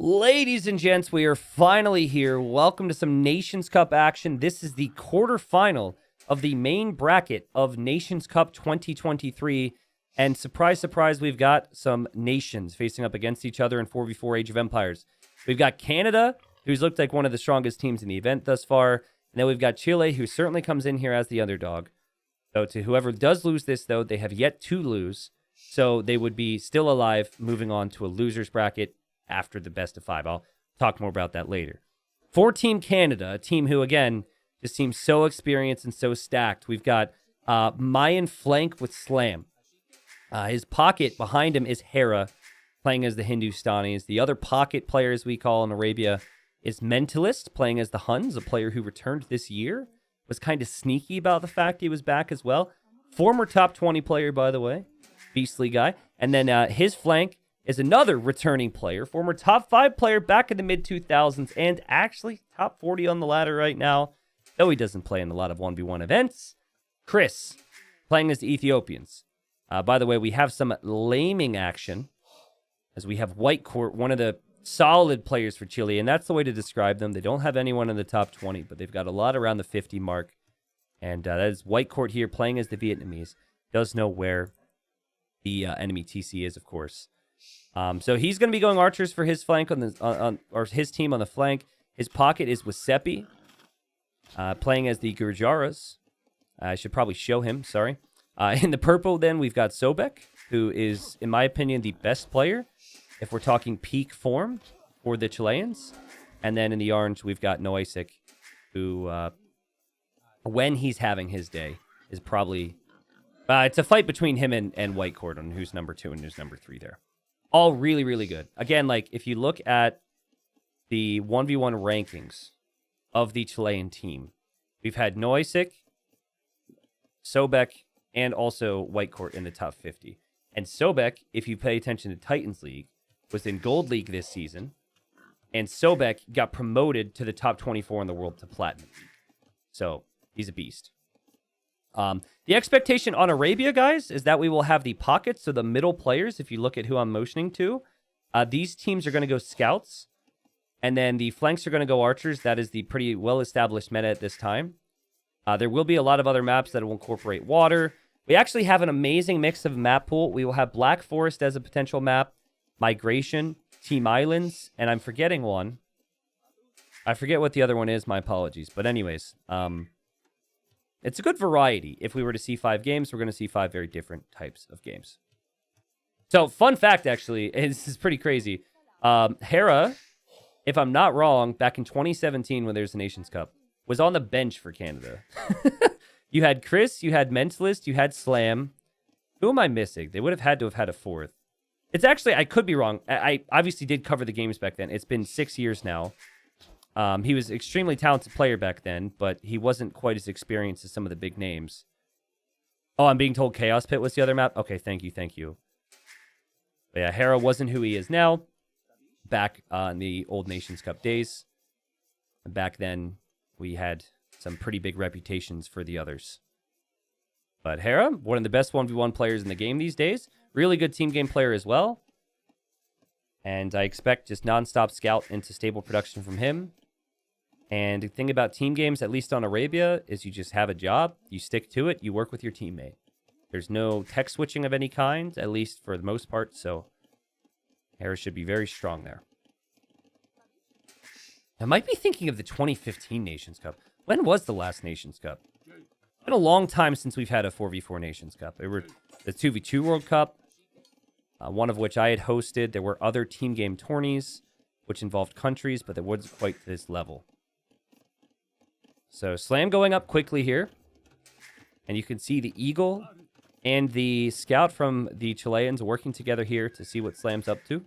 Ladies and gents, we are finally here. Welcome to some Nations Cup action. This is the quarterfinal of the main bracket of Nations Cup 2023. And surprise, surprise, we've got some nations facing up against each other in 4v4 Age of Empires. We've got Canada, who's looked like one of the strongest teams in the event thus far. And then we've got Chile, who certainly comes in here as the underdog. So to whoever does lose this, though, they have yet to lose. So they would be still alive, moving on to a loser's bracket after the best of five. I'll talk more about that later. For Team Canada, a team who, again, just seems so experienced and so stacked. We've got Mayan flank with Slam. His pocket behind him is Hera, playing as the Hindustanis. The other pocket player, as we call in Arabia, is Mentalist, playing as the Huns, a player who returned this year. Was kind of sneaky about the fact he was back as well. Former top 20 player, by the way. Beastly guy. And then his flank is another returning player, former top 5 player back in the mid-2000s, and actually top 40 on the ladder right now, though he doesn't play in a lot of 1v1 events. Chris, playing as the Ethiopians. By the way, we have some laming action, as we have White Court, one of the solid players for Chile, and that's the way to describe them. They don't have anyone in the top 20, but they've got a lot around the 50 mark, and that is White Court here, playing as the Vietnamese. Does know where the enemy TC is, of course. So he's going to be going archers for his flank or his team on the flank. His pocket is with Seppi, playing as the Gurjaras. I should probably show him, sorry. In the purple, then, we've got Sobek, who is, in my opinion, the best player, if we're talking peak form for the Chileans. And then in the orange, we've got Noisik, who, when he's having his day, is probably... it's a fight between him and White Court on who's number 2 and who's number 3 there. All really, really good. Again, like, if you look at the 1v1 rankings of the Chilean team, we've had Noisik, Sobek, and also White Court in the top 50. And Sobek, if you pay attention to Titans League, was in Gold League this season, and Sobek got promoted to the top 24 in the world to Platinum League. So, he's a beast. The expectation on Arabia, guys, is that we will have the pockets, so the middle players, if you look at who I'm motioning to. These teams are going to go scouts, and then the flanks are going to go archers. That is the pretty well-established meta at this time. There will be a lot of other maps that will incorporate water. We actually have an amazing mix of map pool. We will have Black Forest as a potential map, Migration, Team Islands, and I'm forgetting one. I forget what the other one is, my apologies. But anyways, it's a good variety. If we were to see 5 games, we're going to see 5 very different types of games. So, fun fact, actually, this is pretty crazy. Hera, if I'm not wrong, back in 2017 when there's the Nations Cup, was on the bench for Canada. You had Chris, you had Mentalist, you had Slam. Who am I missing? They would have had to have had a 4th. It's actually, I could be wrong. I obviously did cover the games back then. It's been 6 years now. He was an extremely talented player back then, but he wasn't quite as experienced as some of the big names. Oh, I'm being told Chaos Pit was the other map? Okay, thank you. But yeah, Hera wasn't who he is now, back in the old Nations Cup days. And back then, we had some pretty big reputations for the others. But Hera, one of the best 1v1 players in the game these days. Really good team game player as well. And I expect just non-stop scout into stable production from him. And the thing about team games, at least on Arabia, is you just have a job, you stick to it, you work with your teammate. There's no tech switching of any kind, at least for the most part, so Hera should be very strong there. I might be thinking of the 2015 Nations Cup. When was the last Nations Cup? It's been a long time since we've had a 4v4 Nations Cup. There were the 2v2 World Cup, one of which I had hosted. There were other team game tourneys, which involved countries, but they wasn't quite to this level. So Slam going up quickly here. And you can see the Eagle and the Scout from the Chileans working together here to see what Slam's up to.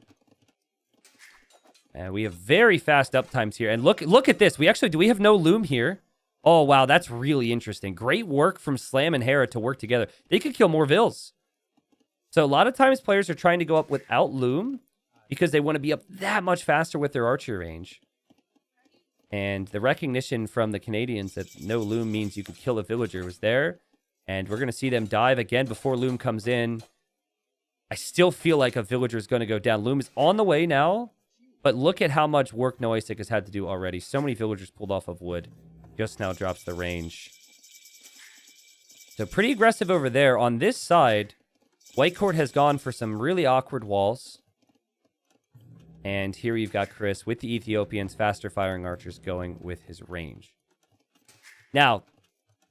And we have very fast uptimes here. And look at this. Do we have no loom here? Oh, wow, that's really interesting. Great work from Slam and Hera to work together. They could kill more Vills. So a lot of times players are trying to go up without loom because they want to be up that much faster with their archer range. And the recognition from the Canadians that no loom means you could kill a villager was there. And we're going to see them dive again before loom comes in. I still feel like a villager is going to go down. Loom is on the way now. But look at how much work Noistic has had to do already. So many villagers pulled off of wood. Just now drops the range. So pretty aggressive over there. On this side, White Court has gone for some really awkward walls. And here you've got Chris with the Ethiopians, faster firing archers going with his range. Now,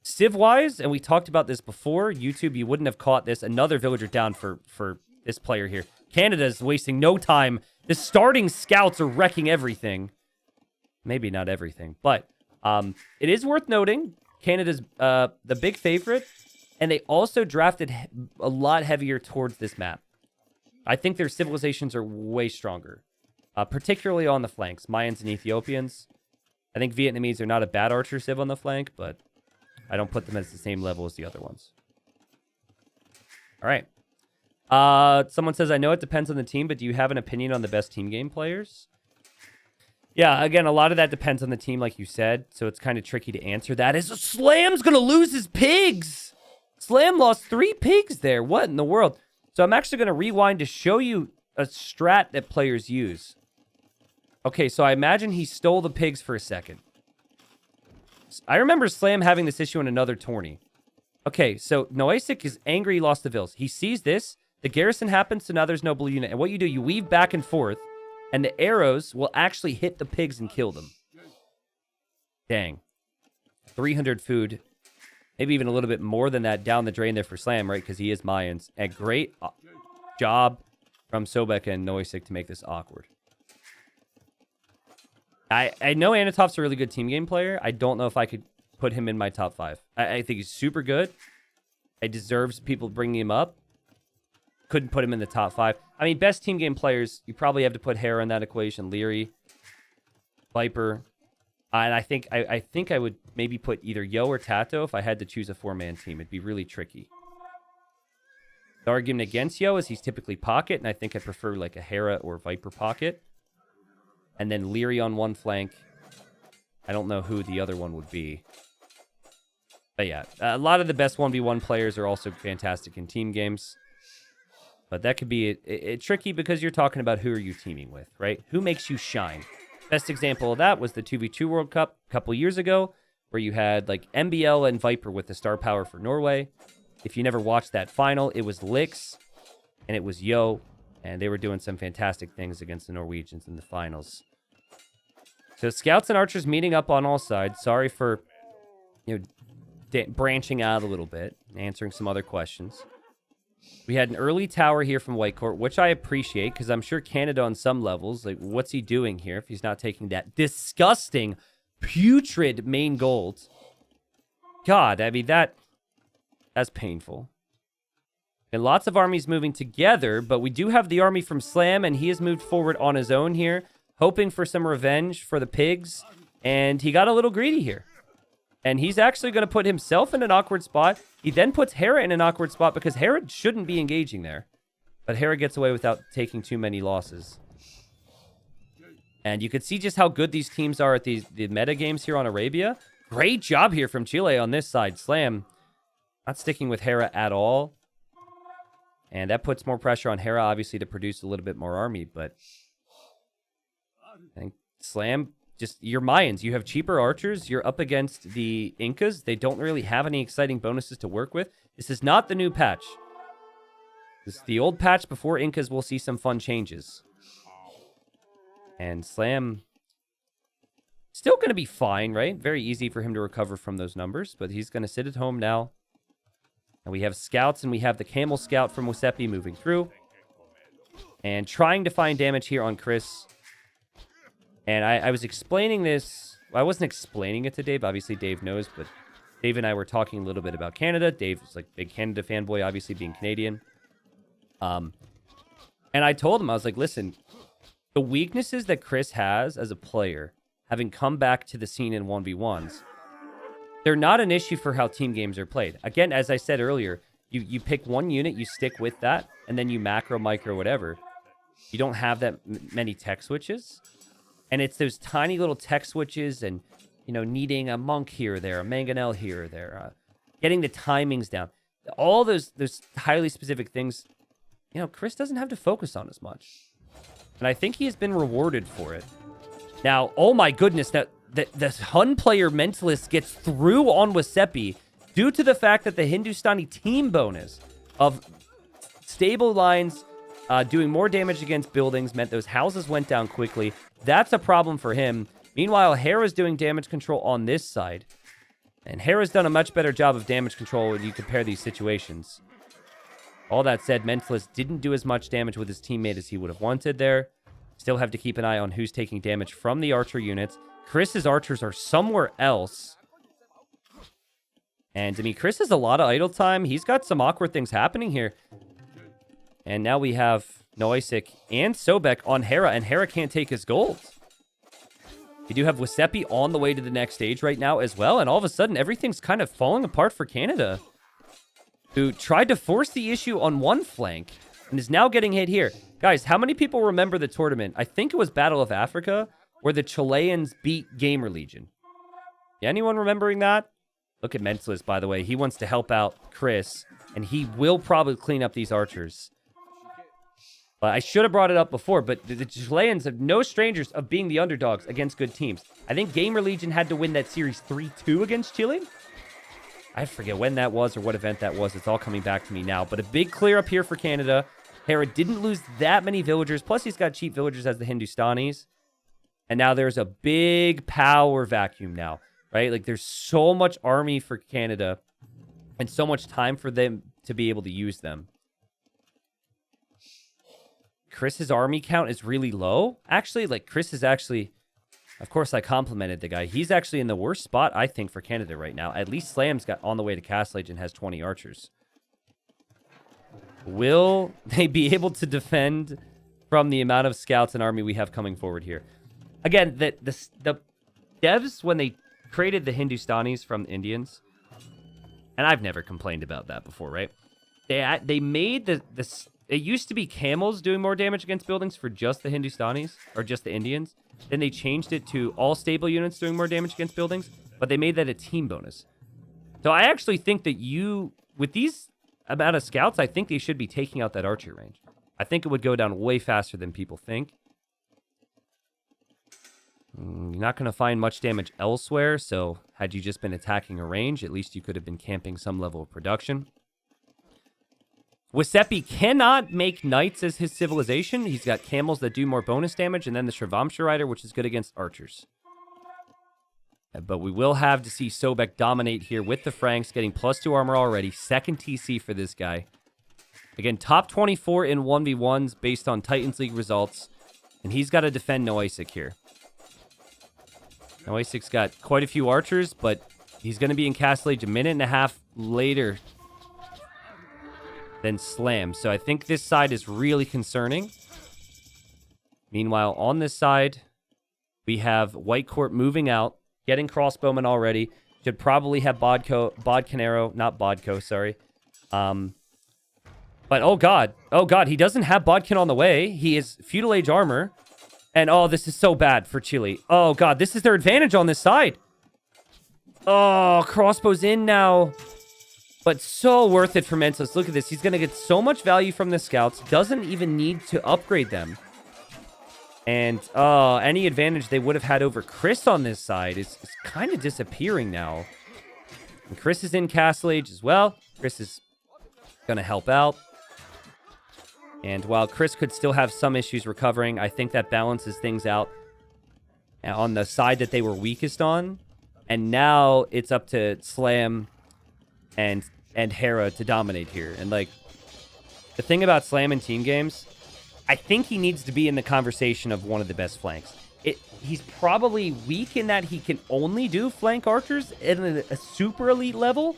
Civ-wise, and we talked about this before, YouTube, you wouldn't have caught this. Another villager down for this player here. Canada's wasting no time. The starting scouts are wrecking everything. Maybe not everything, but it is worth noting Canada's the big favorite, and they also drafted a lot heavier towards this map. I think their civilizations are way stronger, particularly on the flanks, Mayans and Ethiopians. I think Vietnamese are not a bad archer civ on the flank, but I don't put them at the same level as the other ones. All right. Someone says, I know it depends on the team, but do you have an opinion on the best team game players? Yeah, again, a lot of that depends on the team, like you said, so it's kind of tricky to answer that. Slam's going to lose his pigs! Slam lost 3 pigs there. What in the world? So I'm actually going to rewind to show you a strat that players use. Okay, so I imagine he stole the pigs for a second. I remember Slam having this issue in another tourney. Okay, so Noistic is angry he lost the vills. He sees this. The garrison happens, so now there's no blue unit. And what you do, you weave back and forth, and the arrows will actually hit the pigs and kill them. Dang. 300 food. Maybe even a little bit more than that down the drain there for Slam, right? Because he is Mayans. A great job from Sobek and Noistic to make this awkward. I know Anatov's a really good team game player. I don't know if I could put him in my top 5. I think he's super good. He deserves people bringing him up. Couldn't put him in the top 5. I mean, best team game players, you probably have to put Hera in that equation. Leary, Viper. And I think I would maybe put either Yo or Tato if I had to choose a 4-man team. It'd be really tricky. The argument against Yo is he's typically pocket, and I think I prefer like a Hera or Viper pocket. And then Leary on one flank. I don't know who the other one would be. But yeah, a lot of the best 1v1 players are also fantastic in team games. But that could be tricky because you're talking about who are you teaming with, right? Who makes you shine? Best example of that was the 2v2 World Cup a couple years ago, where you had like MBL and Viper with the star power for Norway. If you never watched that final, it was Lix and it was Yo. And they were doing some fantastic things against the Norwegians in the finals. So scouts and archers meeting up on all sides. Sorry for, branching out a little bit, answering some other questions. We had an early tower here from White Court, which I appreciate because I'm sure Canada on some levels, like, what's he doing here if he's not taking that disgusting, putrid main gold? God, I mean, that's painful. And lots of armies moving together, but we do have the army from Slam, and he has moved forward on his own here, hoping for some revenge for the pigs, and he got a little greedy here. And he's actually going to put himself in an awkward spot. He then puts Hera in an awkward spot because Hera shouldn't be engaging there. But Hera gets away without taking too many losses. And you can see just how good these teams are at the meta games here on Arabia. Great job here from Chile on this side. Slam not sticking with Hera at all. And that puts more pressure on Hera, obviously, to produce a little bit more army. But I think Slam, just your Mayans. You have cheaper archers. You're up against the Incas. They don't really have any exciting bonuses to work with. This is not the new patch. This is the old patch before Incas. We'll see some fun changes. And Slam still going to be fine, right? Very easy for him to recover from those numbers. But he's going to sit at home now. And we have scouts, and we have the camel scout from Wasepi moving through. And trying to find damage here on Chris. And I was explaining this. Well, I wasn't explaining it to Dave. Obviously, Dave knows. But Dave and I were talking a little bit about Canada. Dave was like big Canada fanboy, obviously being Canadian. And I told him, I was like, listen, the weaknesses that Chris has as a player, having come back to the scene in 1v1s, they're not an issue for how team games are played. Again, as I said earlier, you pick one unit, you stick with that, and then you macro, micro, whatever. You don't have that many tech switches. And it's those tiny little tech switches and, needing a monk here or there, a mangonel here or there, getting the timings down. All those highly specific things, Chris doesn't have to focus on as much. And I think he has been rewarded for it. Now, oh my goodness, the Hun player Mentalist gets through on Wasepi due to the fact that the Hindustani team bonus of stable lines doing more damage against buildings meant those houses went down quickly. That's a problem for him. Meanwhile, Hera's doing damage control on this side. And Hera's done a much better job of damage control when you compare these situations. All that said, Mentalist didn't do as much damage with his teammate as he would have wanted there. Still have to keep an eye on who's taking damage from the archer units. Chris's archers are somewhere else. And, I mean, Chris has a lot of idle time. He's got some awkward things happening here. And now we have Noisik and Sobek on Hera, and Hera can't take his gold. You do have Wasepi on the way to the next stage right now as well, and all of a sudden, everything's kind of falling apart for Canada, who tried to force the issue on one flank and is now getting hit here. Guys, how many people remember the tournament? I think it was Battle of Africa, where the Chileans beat Gamer Legion. Anyone remembering that? Look at Mentalist, by the way. He wants to help out Chris, and he will probably clean up these archers. I should have brought it up before, but the Chileans are no strangers of being the underdogs against good teams. I think Gamer Legion had to win that series 3-2 against Chile. I forget when that was or what event that was. It's all coming back to me now. But a big clear up here for Canada. Hera didn't lose that many villagers. Plus, he's got cheap villagers as the Hindustanis. And now there's a big power vacuum now, right? Like, there's so much army for Canada and so much time for them to be able to use them. Chris's army count is really low. Actually, like, Chris is actually... Of course, I complimented the guy. He's actually in the worst spot, I think, for Canada right now. At least Slam's got on the way to Castle Age and has 20 archers. Will they be able to defend from the amount of scouts and army we have coming forward here? Again, the devs, when they created the Hindustanis from the Indians, and I've never complained about that before, right? They made it used to be camels doing more damage against buildings for just the Hindustanis, or just the Indians. Then they changed it to all stable units doing more damage against buildings, but they made that a team bonus. So I actually think that with these amount of scouts, I think they should be taking out that archer range. I think it would go down way faster than people think. You're not going to find much damage elsewhere, so had you just been attacking a range, at least you could have been camping some level of production. Wasepi cannot make knights as his civilization. He's got camels that do more bonus damage, and then the Shravamsha Rider, which is good against archers. But we will have to see Sobek dominate here with the Franks, getting +2 armor already. Second TC for this guy. Again, top 24 in 1v1s based on Titans League results. And he's got to defend Noisik here. Noisik's got quite a few archers, but he's going to be in Castle Age a minute and a half later than Slam. So I think this side is really concerning. Meanwhile, on this side, we have White Court moving out, getting crossbowmen already. Should probably have Bodcanero, not Bodco, sorry. But oh god, he doesn't have Bodkin on the way. He is Feudal Age armor. And oh, this is so bad for Chile. Oh god, this is their advantage on this side. Oh, crossbows in now. But so worth it for Mentalist. Look at this. He's going to get so much value from the scouts. Doesn't even need to upgrade them. And any advantage they would have had over Chris on this side is kind of disappearing now. And Chris is in Castle Age as well. Chris is going to help out. And while Chris could still have some issues recovering, I think that balances things out on the side that they were weakest on. And now it's up to Slam and Hera to dominate here. And, like, the thing about Slam in team games, I think he needs to be in the conversation of one of the best flanks. He's probably weak in that he can only do flank archers at a super elite level,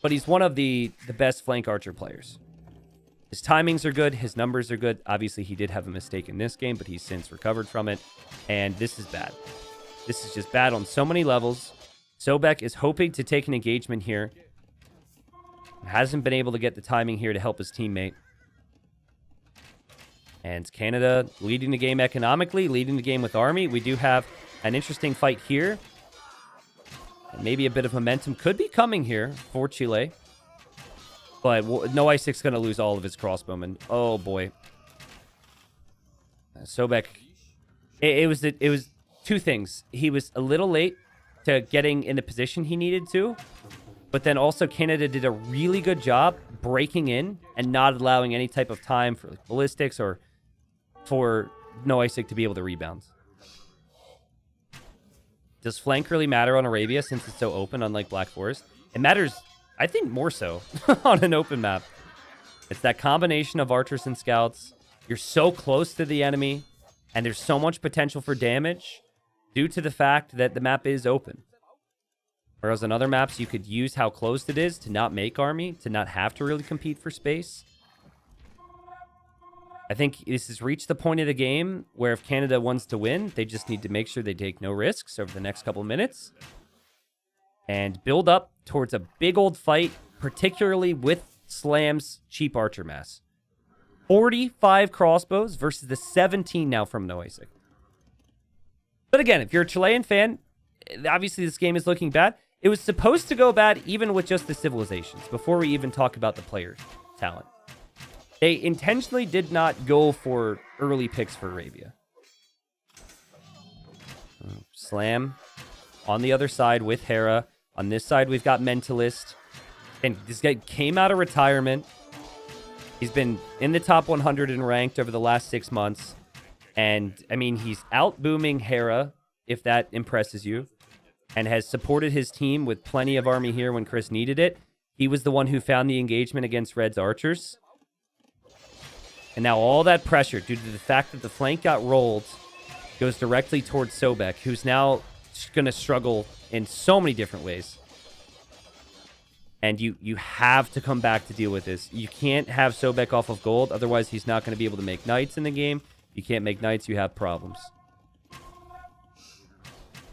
but he's one of the best flank archer players. His timings are good. His numbers are good. Obviously, he did have a mistake in this game, but he's since recovered from it. And this is bad. This is just bad on so many levels. Sobek is hoping to take an engagement here. Hasn't been able to get the timing here to help his teammate. And Canada leading the game economically, leading the game with army. We do have an interesting fight here. And maybe a bit of momentum could be coming here for Chile. But Noisik's going to lose all of his crossbowmen. Oh, boy. Sobek, it was two things. He was a little late to getting in the position he needed to, but then also Canada did a really good job breaking in and not allowing any type of time for like ballistics or for Noisig to be able to rebound. Does flank really matter on Arabia since it's so open, unlike Black Forest? It matters, I think, more so on an open map. It's that combination of archers and scouts. You're so close to the enemy, and there's so much potential for damage due to the fact that the map is open. Whereas on other maps, you could use how closed it is to not make army, to not have to really compete for space. I think this has reached the point of the game where if Canada wants to win, they just need to make sure they take no risks over the next couple minutes and build up towards a big old fight, particularly with Slam's cheap archer mass. 45 crossbows versus the 17 now from Noisig. But again, if you're a Chilean fan, obviously this game is looking bad. It was supposed to go bad even with just the civilizations, before we even talk about the players' talent. They intentionally did not go for early picks for Arabia. Slam on the other side with Hera. On this side, we've got Mentalist. And this guy came out of retirement. He's been in the top 100 and ranked over the last 6 months. And, I mean, he's out-booming Hera, if that impresses you, and has supported his team with plenty of army here when Chris needed it. He was the one who found the engagement against Red's archers. And now all that pressure, due to the fact that the flank got rolled, goes directly towards Sobek, who's now going to struggle in so many different ways. And you have to come back to deal with this. You can't have Sobek off of gold, otherwise he's not going to be able to make knights in the game. You can't make knights, you have problems.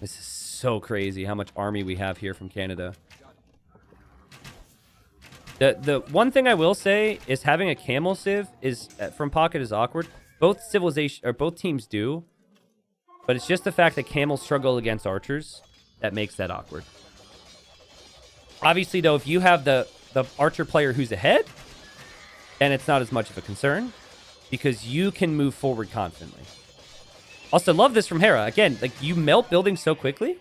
This is so crazy how much army we have here from Canada. The one thing I will say is having a camel civ is from pocket is awkward. Both teams do, but it's just the fact that camels struggle against archers that makes that awkward. Obviously, though, if you have the archer player who's ahead, then it's not as much of a concern because you can move forward confidently. Also, love this from Hera. Again, like you melt buildings so quickly.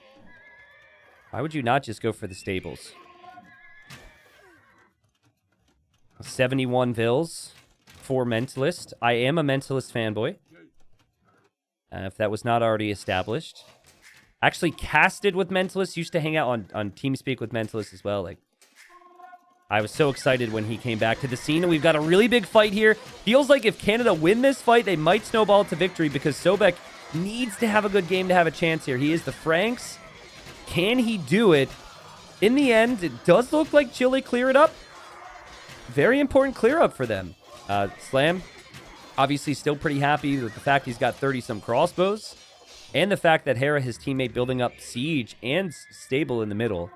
Why would you not just go for the stables? 71 Vills for Mentalist. I am a Mentalist fanboy. If that was not already established. Actually casted with Mentalist. Used to hang out on TeamSpeak with Mentalist as well. Like, I was so excited when he came back to the scene. And we've got a really big fight here. Feels like if Canada win this fight, they might snowball to victory because Sobek needs to have a good game to have a chance here. He is the Franks. Can he do it? In the end, it does look like Chile clear it up. Very important clear up for them. Slam, obviously still pretty happy with the fact he's got 30-some crossbows. And the fact that Hera, his teammate, building up siege and stable in the middle.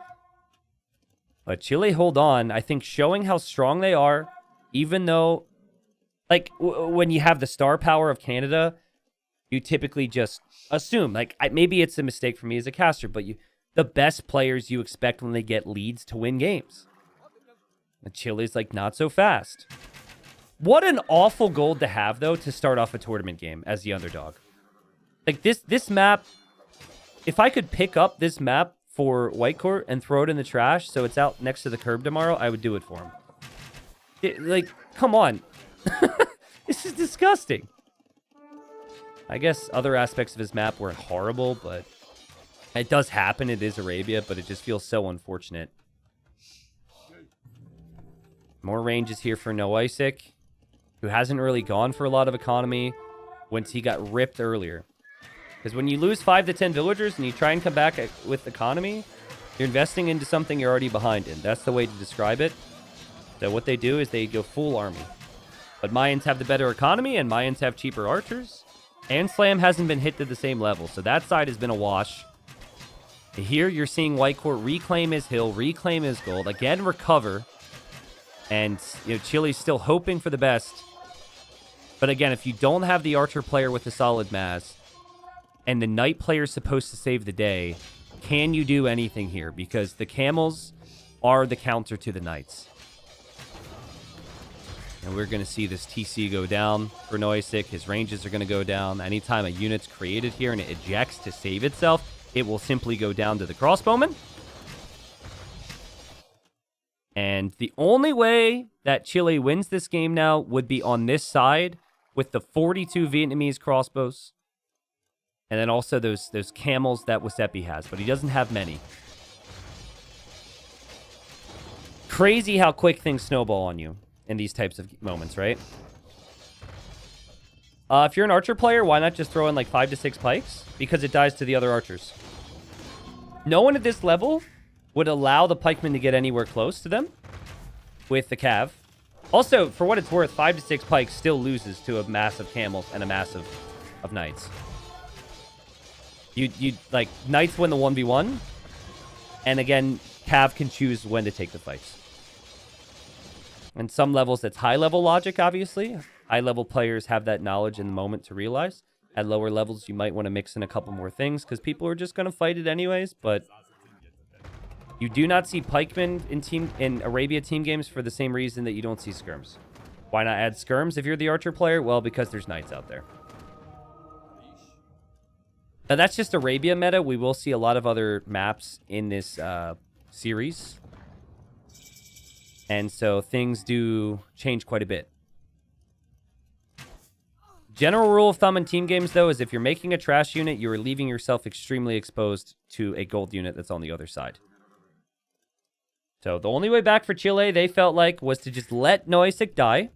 But Chile hold on. I think showing how strong they are, even though, like, when you have the star power of Canada, you typically just assume, like, maybe it's a mistake for me as a caster, but the best players you expect when they get leads to win games. And Chile's like, not so fast. What an awful gold to have, though, to start off a tournament game as the underdog. Like, this map, if I could pick up this map for Whitecourt and throw it in the trash so it's out next to the curb tomorrow, I would do it for him. Like, come on. This is disgusting. I guess other aspects of his map were horrible, but it does happen. It is Arabia, but it just feels so unfortunate. More ranges here for Noisig, who hasn't really gone for a lot of economy once he got ripped earlier. Because when you lose 5 to 10 villagers and you try and come back with economy, you're investing into something you're already behind in. That's the way to describe it. So what they do is they go full army. But Mayans have the better economy, and Mayans have cheaper archers. And Slam hasn't been hit to the same level, so that side has been a wash. Here you're seeing Whitecourt reclaim his hill, reclaim his gold, again recover. And, you know, Chile's still hoping for the best. But again, if you don't have the archer player with a solid mass, and the knight player is supposed to save the day, can you do anything here? Because the camels are the counter to the knights. And we're going to see this TC go down for Noisik. His ranges are going to go down. Anytime a unit's created here and it ejects to save itself, it will simply go down to the crossbowman. And the only way that Chile wins this game now would be on this side with the 42 Vietnamese crossbows. And then also those camels that Wasepi has, but he doesn't have many. Crazy how quick things snowball on you in these types of moments, right? If you're an archer player, why not just throw in like 5 to 6 pikes? Because it dies to the other archers. No one at this level would allow the pikemen to get anywhere close to them with the cav. Also, for what it's worth, 5 to 6 pikes still loses to a mass of camels and a mass of knights. You like, knights win the 1v1, and again, cav can choose when to take the fights. And some levels, that's high-level logic, obviously. High-level players have that knowledge in the moment to realize. At lower levels, you might want to mix in a couple more things, because people are just going to fight it anyways, but you do not see pikemen in Arabia team games for the same reason that you don't see skirms. Why not add skirms if you're the archer player? Well, because there's knights out there. Now, that's just Arabia meta. We will see a lot of other maps in this series. And so things do change quite a bit. General rule of thumb in team games, though, is if you're making a trash unit, you are leaving yourself extremely exposed to a gold unit that's on the other side. So the only way back for Chile, they felt like, was to just let Noisik die.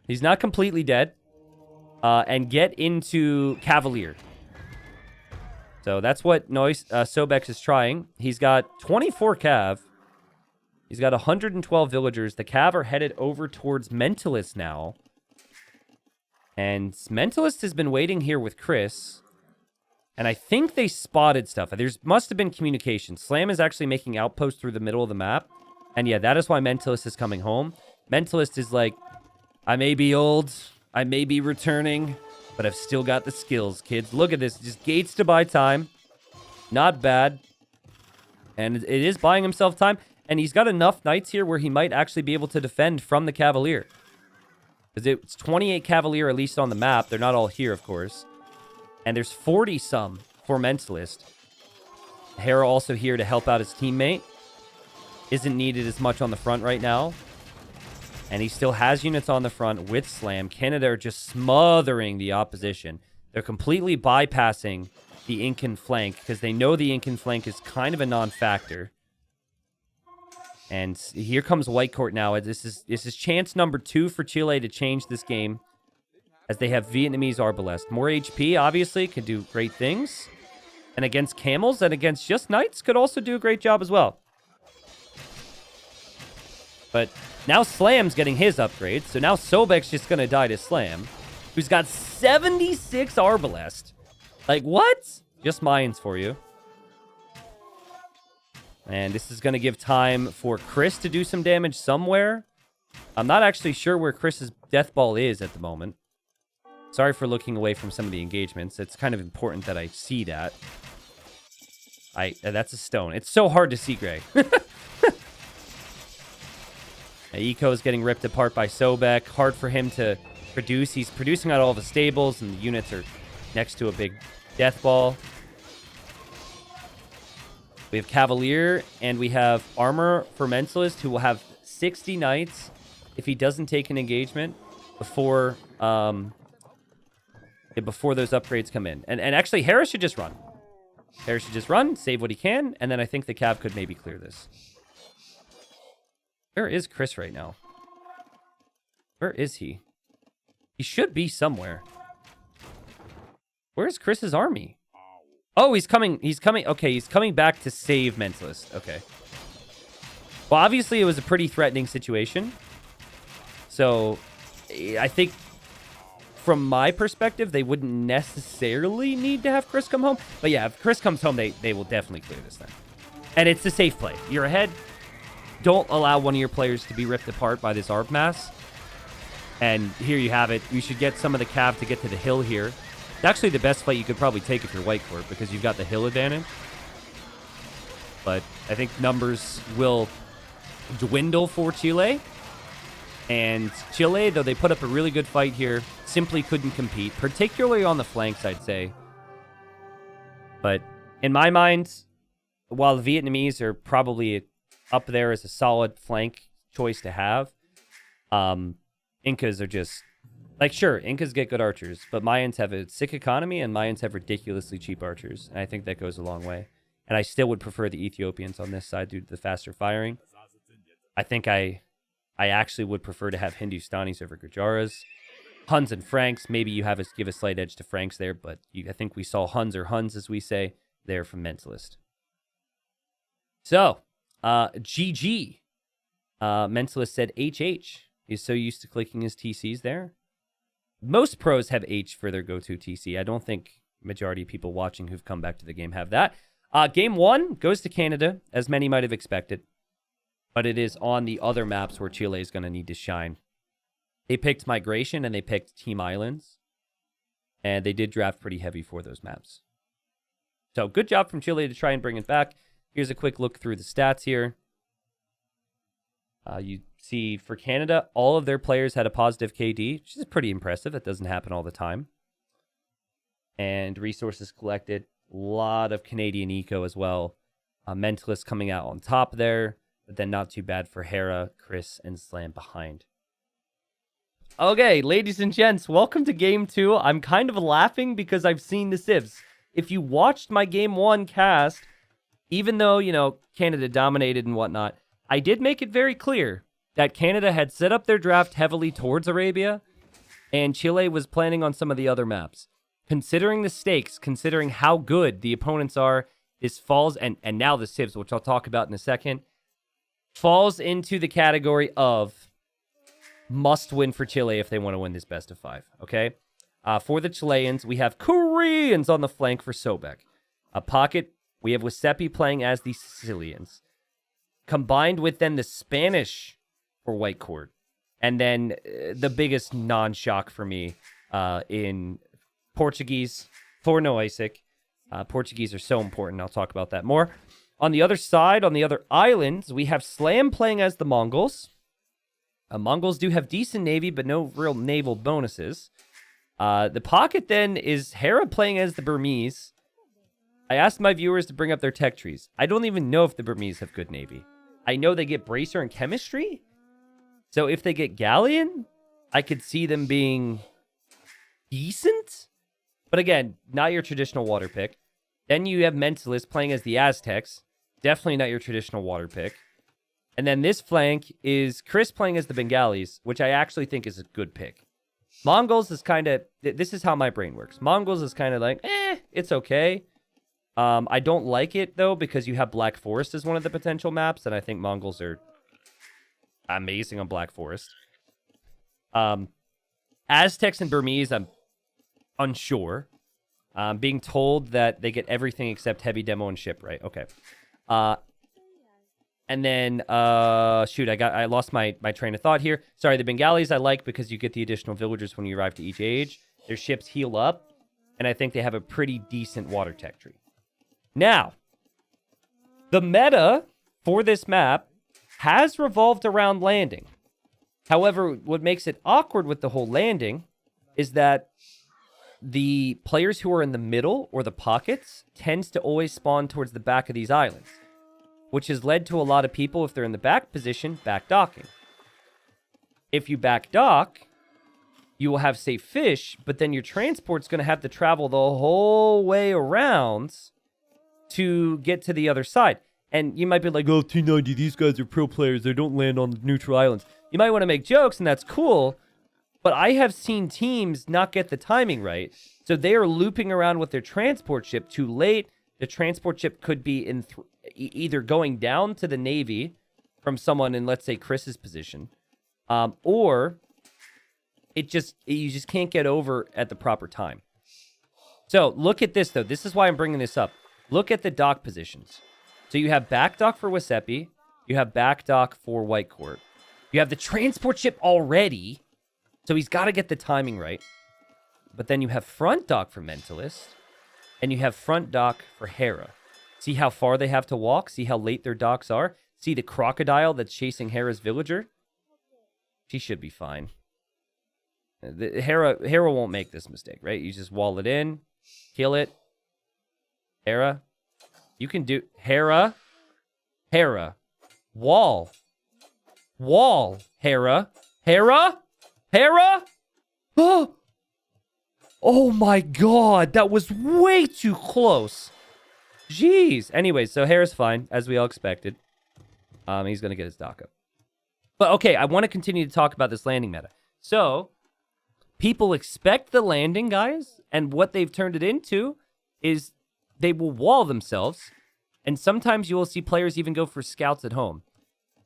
He's not completely dead. And get into Cavalier. So that's what Sobek is trying. He's got 24 cav. He's got 112 villagers. The cav are headed over towards Mentalist now. And Mentalist has been waiting here with Chris. And I think they spotted stuff. There must have been communication. Slam is actually making outposts through the middle of the map. And yeah, that is why Mentalist is coming home. Mentalist is like, I may be old, I may be returning, but I've still got the skills, kids. Look at this. Just gates to buy time. Not bad. And it is buying himself time. And he's got enough knights here where he might actually be able to defend from the Cavalier. Because it's 28 Cavalier at least on the map. They're not all here, of course. And there's 40-some for Mentalist. Hera also here to help out his teammate. Isn't needed as much on the front right now. And he still has units on the front with Slam. Canada are just smothering the opposition. They're completely bypassing the Incan flank because they know the Incan flank is kind of a non-factor. And here comes White Court now. This is chance number 2 for Chile to change this game, as they have Vietnamese Arbalest. More HP, obviously, can do great things. And against camels and against just knights could also do a great job as well. But now Slam's getting his upgrade, so now Sobek's just going to die to Slam, who's got 76 Arbalest. Like, what? Just mines for you. And this is going to give time for Chris to do some damage somewhere. I'm not actually sure where Chris's death ball is at the moment. Sorry for looking away from some of the engagements. It's kind of important that I see that. That's a stone. It's so hard to see, Gray. Eco is getting ripped apart by Sobek. Hard for him to produce. He's producing out all of the stables, and the units are next to a big death ball. We have Cavalier, and we have Armor for Mentalist, who will have 60 knights if he doesn't take an engagement before those upgrades come in. And actually, Harris should just run. Harris should just run, save what he can, and then I think the Cav could maybe clear this. Where is Chris right now? Where is he? He should be somewhere. Where's Chris's army? Oh, he's coming. He's coming. Okay, he's coming back to save Mentalist. Okay. Well, obviously, it was a pretty threatening situation. So, I think from my perspective, they wouldn't necessarily need to have Chris come home. But yeah, if Chris comes home, they will definitely clear this thing. And it's a safe play. You're ahead. Don't allow one of your players to be ripped apart by this ARB mass. And here you have it. You should get some of the Cav to get to the hill here. It's actually the best fight you could probably take if you're White Court, because you've got the hill advantage. But I think numbers will dwindle for Chile. And Chile, though they put up a really good fight here, simply couldn't compete, particularly on the flanks, I'd say. But in my mind, while the Vietnamese are probably up there as a solid flank choice to have, Incas are just... Like, sure, Incas get good archers, but Mayans have a sick economy, and Mayans have ridiculously cheap archers. And I think that goes a long way. And I still would prefer the Ethiopians on this side due to the faster firing. I think I actually would prefer to have Hindustanis over Gujaras. Huns and Franks, maybe you give a slight edge to Franks there, but I think we saw Huns, or Huns as we say, there from Mentalist. So, GG. Mentalist said HH. He's so used to clicking his TCs there. Most pros have H for their go-to TC. I don't think majority of people watching who've come back to the game have that. Game 1 goes to Canada, as many might have expected. But it is on the other maps where Chile is going to need to shine. They picked Migration and they picked Team Islands. And they did draft pretty heavy for those maps. So good job from Chile to try and bring it back. Here's a quick look through the stats here. You see for Canada, all of their players had a positive KD, which is pretty impressive. That doesn't happen all the time. And resources collected. A lot of Canadian eco as well. Mentalist coming out on top there. But then not too bad for Hera, Chris, and Slam behind. Okay, ladies and gents, welcome to Game 2. I'm kind of laughing because I've seen the civs. If you watched my Game 1 cast, even though, Canada dominated and whatnot, I did make it very clear that Canada had set up their draft heavily towards Arabia, and Chile was planning on some of the other maps. Considering the stakes, considering how good the opponents are, this falls, and now the civs, which I'll talk about in a second, falls into the category of must win for Chile if they want to win this best of 5, okay? For the Chileans, we have Koreans on the flank for Sobek. A pocket, we have Wasepi playing as the Sicilians. Combined with then the Spanish for White Court. And then the biggest non-shock for me in Portuguese for Noisic. Portuguese are so important. I'll talk about that more. On the other side, on the other islands, we have Slam playing as the Mongols. Mongols do have decent navy, but no real naval bonuses. The pocket then is Hera playing as the Burmese. I asked my viewers to bring up their tech trees. I don't even know if the Burmese have good navy. I know they get Bracer and Chemistry. So if they get Galleon, I could see them being decent. But again, not your traditional water pick. Then you have Mentalist playing as the Aztecs. Definitely not your traditional water pick. And then this flank is Chris playing as the Bengalis, which I actually think is a good pick. Mongols is kind of... This is how my brain works. Mongols is kind of like, it's okay. I don't like it, though, because you have Black Forest as one of the potential maps, and I think Mongols are amazing on Black Forest. Aztecs and Burmese, I'm unsure. Being told that they get everything except heavy demo and ship, right? Okay. And then, I lost my train of thought here. Sorry, the Bengalis I like because you get the additional villagers when you arrive to each age. Their ships heal up, and I think they have a pretty decent water tech tree. Now, the meta for this map has revolved around landing. However, what makes it awkward with the whole landing is that the players who are in the middle or the pockets tends to always spawn towards the back of these islands, which has led to a lot of people, if they're in the back position, back docking. If you back dock, you will have safe fish, but then your transport's going to have to travel the whole way around to get to the other side. And you might be like, oh, T90, these guys are pro players. They don't land on the neutral islands. You might want to make jokes, and that's cool. But I have seen teams not get the timing right. So they are looping around with their transport ship too late. The transport ship could be in either going down to the Navy from someone in, let's say, Chris's position. Or you just can't get over at the proper time. So look at this, though. This is why I'm bringing this up. Look at the dock positions. So you have back dock for Wasepi. You have back dock for White Court. You have the transport ship already. So he's got to get the timing right. But then you have front dock for Mentalist. And you have front dock for Hera. See how far they have to walk? See how late their docks are? See the crocodile that's chasing Hera's villager? She should be fine. Hera won't make this mistake, right? You just wall it in, kill it. Hera, you can do Hera, wall, Hera. Oh my god, that was way too close. Jeez. Anyways, so Hera's fine, as we all expected. He's gonna get his dock up. But okay, I want to continue to talk about this landing meta. So, people expect the landing, guys, and what they've turned it into is they will wall themselves, and sometimes you will see players even go for scouts at home.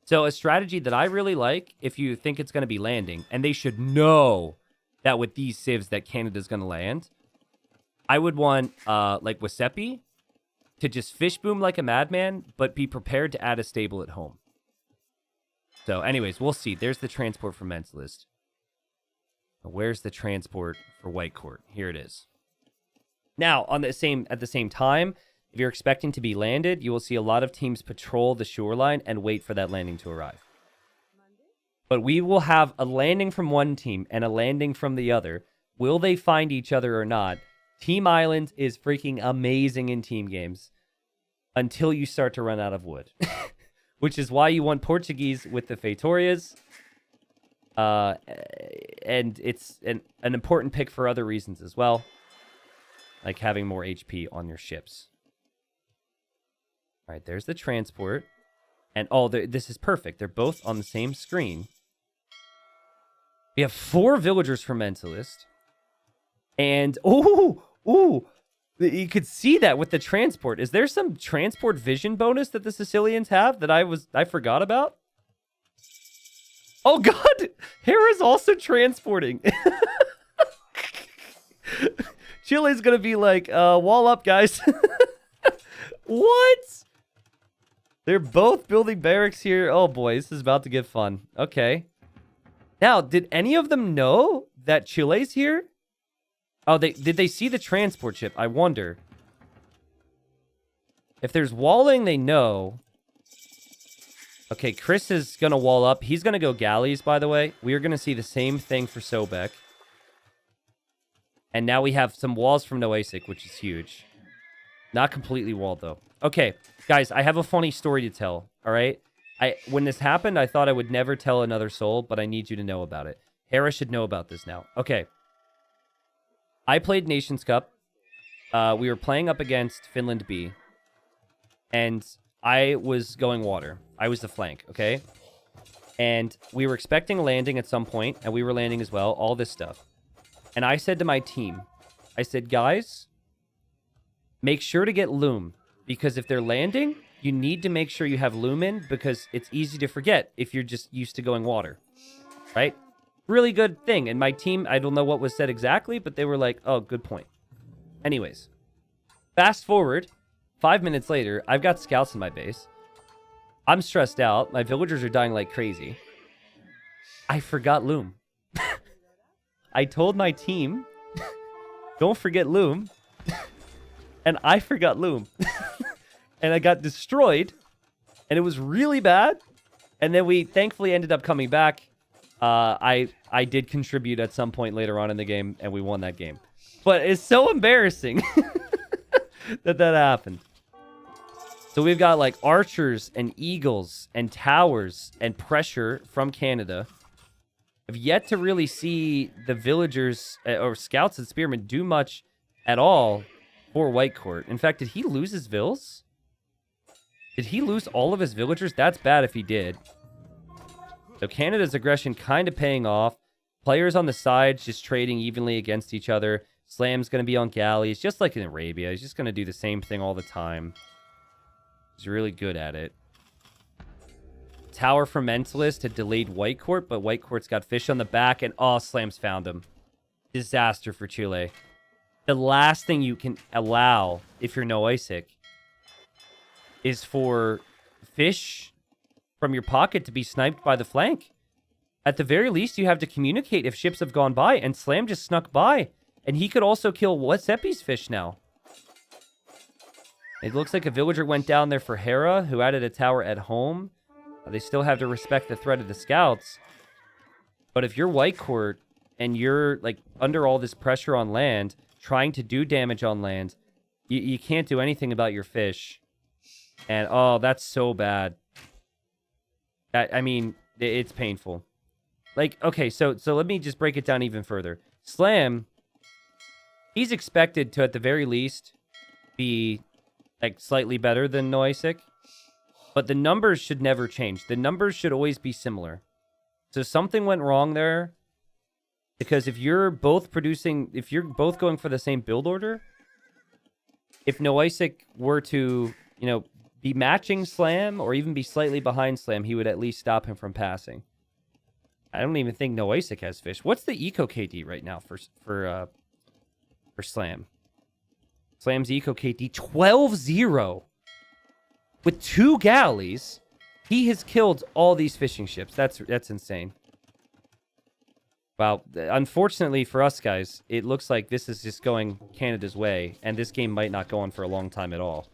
So a strategy that I really like, if you think it's going to be landing, and they should know that with these civs that Canada's going to land, I would want, like Wasepi, to just fish boom like a madman, but be prepared to add a stable at home. So anyways, we'll see. There's the transport for Mentalist. Where's the transport for White Court? Here it is. Now, at the same time, if you're expecting to be landed, you will see a lot of teams patrol the shoreline and wait for that landing to arrive. But we will have a landing from one team and a landing from the other. Will they find each other or not? Team Island is freaking amazing in team games until you start to run out of wood, which is why you want Portuguese with the Feitorias. And it's an important pick for other reasons as well, like having more HP on your ships. All right, there's the transport. And this is perfect. They're both on the same screen. We have 4 villagers for Mentalist. And, you could see that with the transport. Is there some transport vision bonus that the Sicilians have that I forgot about? Oh, God! Hera's also transporting. Chile's gonna be like, wall up, guys. What? They're both building barracks here. Oh, boy, this is about to get fun. Okay. Now, did any of them know that Chile's here? Oh, did they see the transport ship? I wonder. If there's walling, they know. Okay, Chris is going to wall up. He's going to go galleys, by the way. We are going to see the same thing for Sobek. And now we have some walls from Noasic, which is huge. Not completely walled, though. Okay, guys, I have a funny story to tell, all right? When this happened, I thought I would never tell another soul, but I need you to know about it. Hera should know about this now. Okay. I played Nations Cup. We were playing up against Finland B. And I was going water. I was the flank, okay? And we were expecting a landing at some point, and we were landing as well, all this stuff. And I said to my team, I said, guys, make sure to get loom, because if they're landing, you need to make sure you have loom in, because it's easy to forget if you're just used to going water, right? Really good thing. And my team, I don't know what was said exactly, but they were like, oh, good point. Anyways, fast forward, 5 minutes later, I've got scouts in my base. I'm stressed out. My villagers are dying like crazy. I forgot loom. I told my team, don't forget loom. And I forgot loom. And I got destroyed. And it was really bad. And then we thankfully ended up coming back. I did contribute at some point later on in the game, and we won that game. But it's so embarrassing that happened. So we've got like archers and eagles and towers and pressure from Canada. I've yet to really see the villagers or scouts and spearmen do much at all for White Court. In fact, did he lose his vills? Did he lose all of his villagers? That's bad if he did. So Canada's aggression kind of paying off. Players on the sides just trading evenly against each other. Slam's going to be on galleys, just like in Arabia. He's just going to do the same thing all the time. He's really good at it. Tower for Mentalist had delayed White Court, but White Court's got fish on the back, and oh, Slam's found him. Disaster for Chile. The last thing you can allow, if you're Noasic, is for fish from your pocket to be sniped by the flank. At the very least, you have to communicate if ships have gone by, and Slam just snuck by. And he could also kill Wasepi's fish now. It looks like a villager went down there for Hera, who added a tower at home. They still have to respect the threat of the scouts. But if you're white court and you're like under all this pressure on land, trying to do damage on land, you can't do anything about your fish. And oh, that's so bad. I mean, it's painful. Like, okay, so let me just break it down even further. Slam, he's expected to, at the very least, be like slightly better than Noisik. But the numbers should never change. The numbers should always be similar. So something went wrong there. Because if you're both going for the same build order, if Noisik were to, be matching Slam or even be slightly behind Slam, he would at least stop him from passing. I don't even think Noisik has fish. What's the eco KD right now for Slam? Slam's eco KD 12-0 with 2 galleys. He has killed all these fishing ships. That's insane. Wow. Unfortunately for us guys, it looks like this is just going Canada's way, and this game might not go on for a long time at all.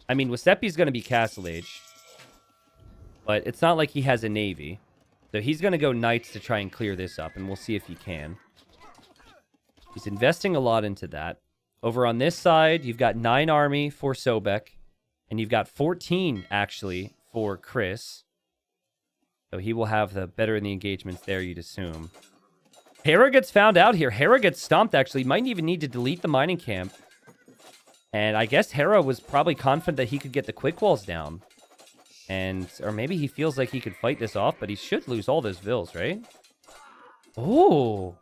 I mean, Wasepi's going to be Castle Age, but it's not like he has a navy. So he's going to go Knights to try and clear this up, and we'll see if he can. He's investing a lot into that. Over on this side, you've got 9 army for Sobek, and you've got 14, actually, for Chris. So he will have the better in the engagements there, you'd assume. Hera gets found out here. Hera gets stomped, actually. Might even need to delete the mining camp. And I guess Hera was probably confident that he could get the quick walls down. Or maybe he feels like he could fight this off, but he should lose all those vills, right? Oh.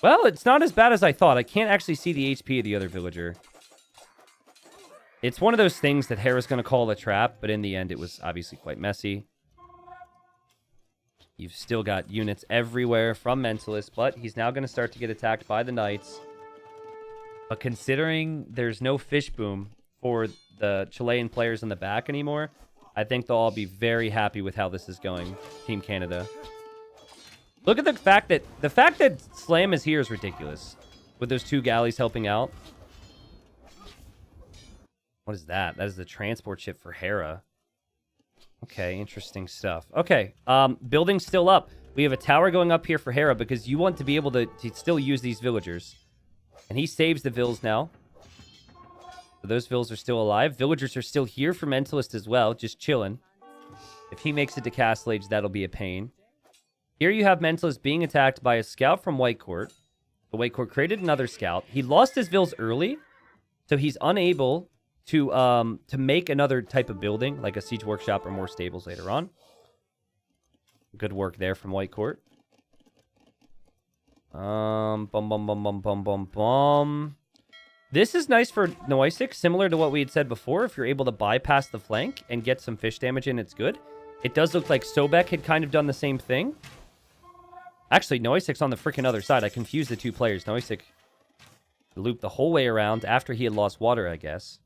Well, it's not as bad as I thought. I can't actually see the HP of the other villager. It's one of those things that Hera's going to call a trap, but in the end, it was obviously quite messy. You've still got units everywhere from Mentalist, but he's now going to start to get attacked by the Knights. But considering there's no fish boom for the Chilean players in the back anymore, I think they'll all be very happy with how this is going, Team Canada. Look at the fact that Slam is here is ridiculous. With those 2 galleys helping out. What is that? That is the transport ship for Hera. Okay, interesting stuff. Okay, building's still up. We have a tower going up here for Hera because you want to be able to still use these villagers. And he saves the vills now. So those vills are still alive. Villagers are still here for Mentalist as well, just chilling. If he makes it to Castle Age, that'll be a pain. Here you have Mentalist being attacked by a scout from White Court. The White Court created another scout. He lost his vills early, so he's unable to make another type of building, like a siege workshop or more stables later on. Good work there from White Court. Bum, bum, bum, bum, bum, bum, bum. This is nice for Noisik, similar to what we had said before. If you're able to bypass the flank and get some fish damage in, it's good. It does look like Sobek had kind of done the same thing. Actually, Noisik's on the freaking other side. I confused the 2 players. Noisik looped the whole way around after he had lost water, I guess.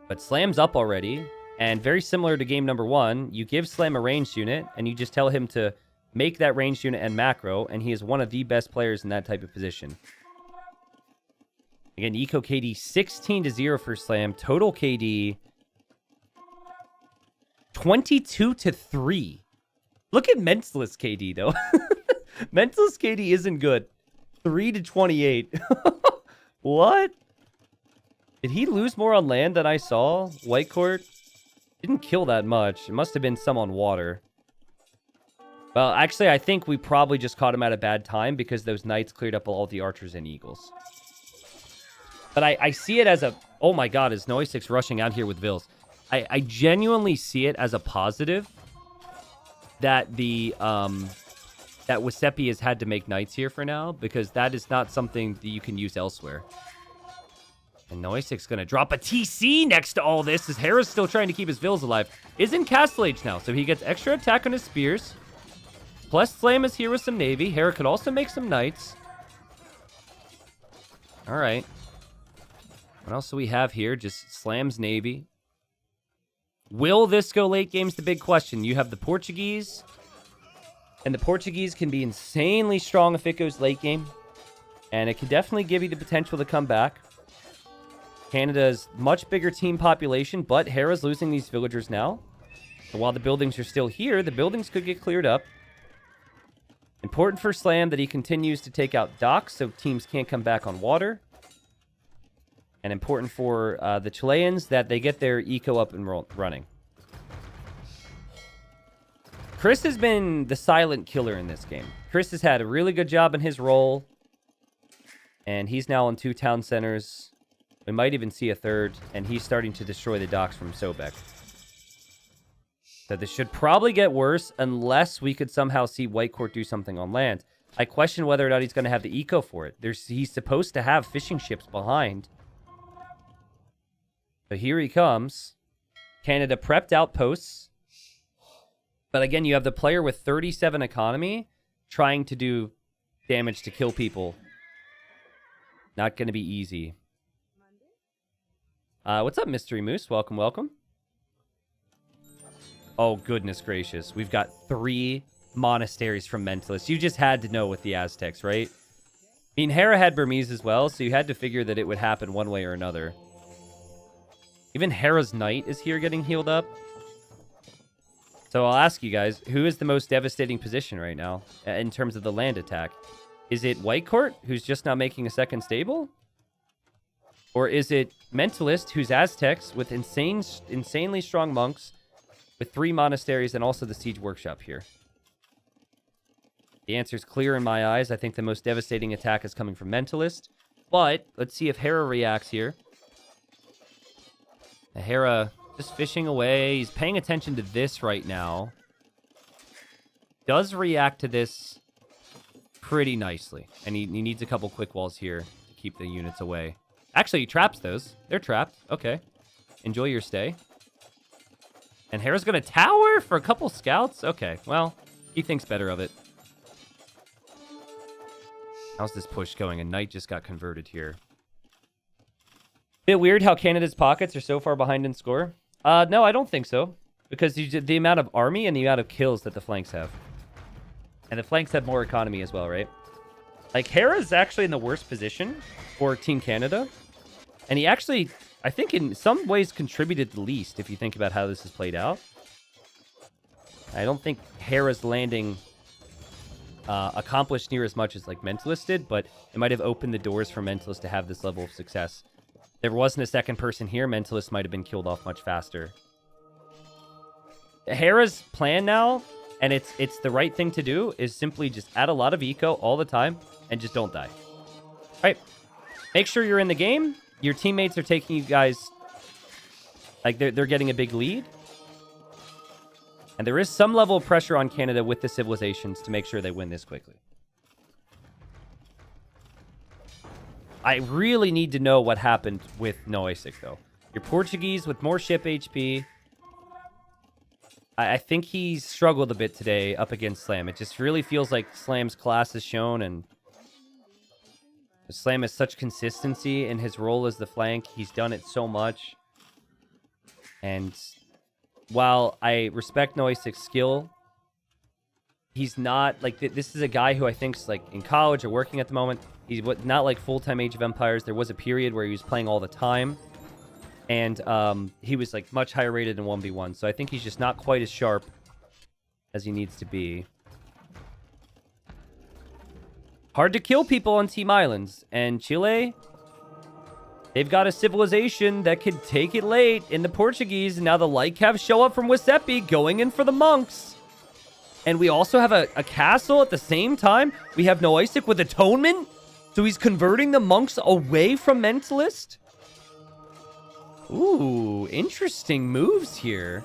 But Slam's up already. And very similar to game number 1, you give Slam a ranged unit, and you just tell him to make that ranged unit and macro, and he is one of the best players in that type of position. Again, Eco KD 16-0 for Slam. Total KD 22-3. Look at Mentalist KD, though. Mentalist KD isn't good. 3-28. What? Did he lose more on land than I saw? White Court didn't kill that much. It must have been some on water. Well, actually, I think we probably just caught him at a bad time because those Knights cleared up all the archers and eagles. But I see it as a... Oh my god, is Noisik's rushing out here with vills. I genuinely see it as a positive that the... that Wasepi has had to make Knights here for now, because that is not something that you can use elsewhere. And Noisik's going to drop a TC next to all this, as Hera's still trying to keep his vills alive. Is in Castle Age now, so he gets extra attack on his spears. Plus, Slam is here with some navy. Hera could also make some Knights. All right. What else do we have here? Just Slam's navy. Will this go late game's the big question. You have the Portuguese. And the Portuguese can be insanely strong if it goes late game. And it can definitely give you the potential to come back. Canada's much bigger team population, but Hera's losing these villagers now. So while the buildings are still here, the buildings could get cleared up. Important for Slam that he continues to take out docks so teams can't come back on water. And important for the Chileans that they get their eco up and running. Chris has been the silent killer in this game. Chris has had a really good job in his role. And he's now on 2 town centers. We might even see a third. And he's starting to destroy the docks from Sobek. So this should probably get worse unless we could somehow see White Court do something on land. I question whether or not he's going to have the eco for it. He's supposed to have fishing ships behind. So here he comes. Canada prepped outposts. But again, you have the player with 37 economy trying to do damage to kill people. Not going to be easy. What's up, Mystery Moose? Welcome, welcome. Oh, goodness gracious. We've got 3 monasteries from Mentalists. You just had to know with the Aztecs, right? I mean, Hera had Burmese as well, so you had to figure that it would happen one way or another. Even Hera's Knight is here getting healed up. So I'll ask you guys, who is the most devastating position right now in terms of the land attack? Is it White Court, who's just not making a second stable? Or is it Mentalist, who's Aztecs with insanely strong monks, with 3 monasteries and also the Siege Workshop here? The answer is clear in my eyes. I think the most devastating attack is coming from Mentalist. But let's see if Hera reacts here. Hera just fishing away. He's paying attention to this right now. Does react to this pretty nicely. And he needs a couple quick walls here to keep the units away. Actually, he traps those. They're trapped. Okay. Enjoy your stay. And Hera's going to tower for a couple scouts? Okay, well, he thinks better of it. How's this push going? A knight just got converted here. Bit weird how Canada's pockets are so far behind in score. No, I don't think so. Because the amount of army and the amount of kills that the flanks have. And the flanks have more economy as well, right? Like, Hera's actually in the worst position for Team Canada. And he actually, I think in some ways, contributed the least if you think about how this has played out. I don't think Hera's landing accomplished near as much as like Mentalist did, but it might have opened the doors for Mentalist to have this level of success. If there wasn't a second person here, Mentalist might have been killed off much faster. Hera's plan now, and it's the right thing to do, is simply just add a lot of eco all the time and just don't die. All right. Make sure you're in the game. Your teammates are taking you guys, like they're getting a big lead. And there is some level of pressure on Canada with the civilizations to make sure they win this quickly. I really need to know what happened with Noisik, though. You're Portuguese with more ship HP. I think he's struggled a bit today up against Slam. It just really feels like Slam's class is shown, and Slam has such consistency in his role as the flank. He's done it so much. And while I respect Noisik's skill, he's not, like, this is a guy who I think's, like, in college or working at the moment. He's not, like, full-time Age of Empires. There was a period where he was playing all the time. And he was, like, much higher rated in 1v1. So I think he's just not quite as sharp as he needs to be. Hard to kill people on Team Islands. And Chile, they've got a civilization that could take it late in the Portuguese. And now the Lycavs show up from Wasepi going in for the monks. And we also have a castle at the same time. We have Noisik with Atonement. So he's converting the monks away from Mentalist. Ooh, interesting moves here.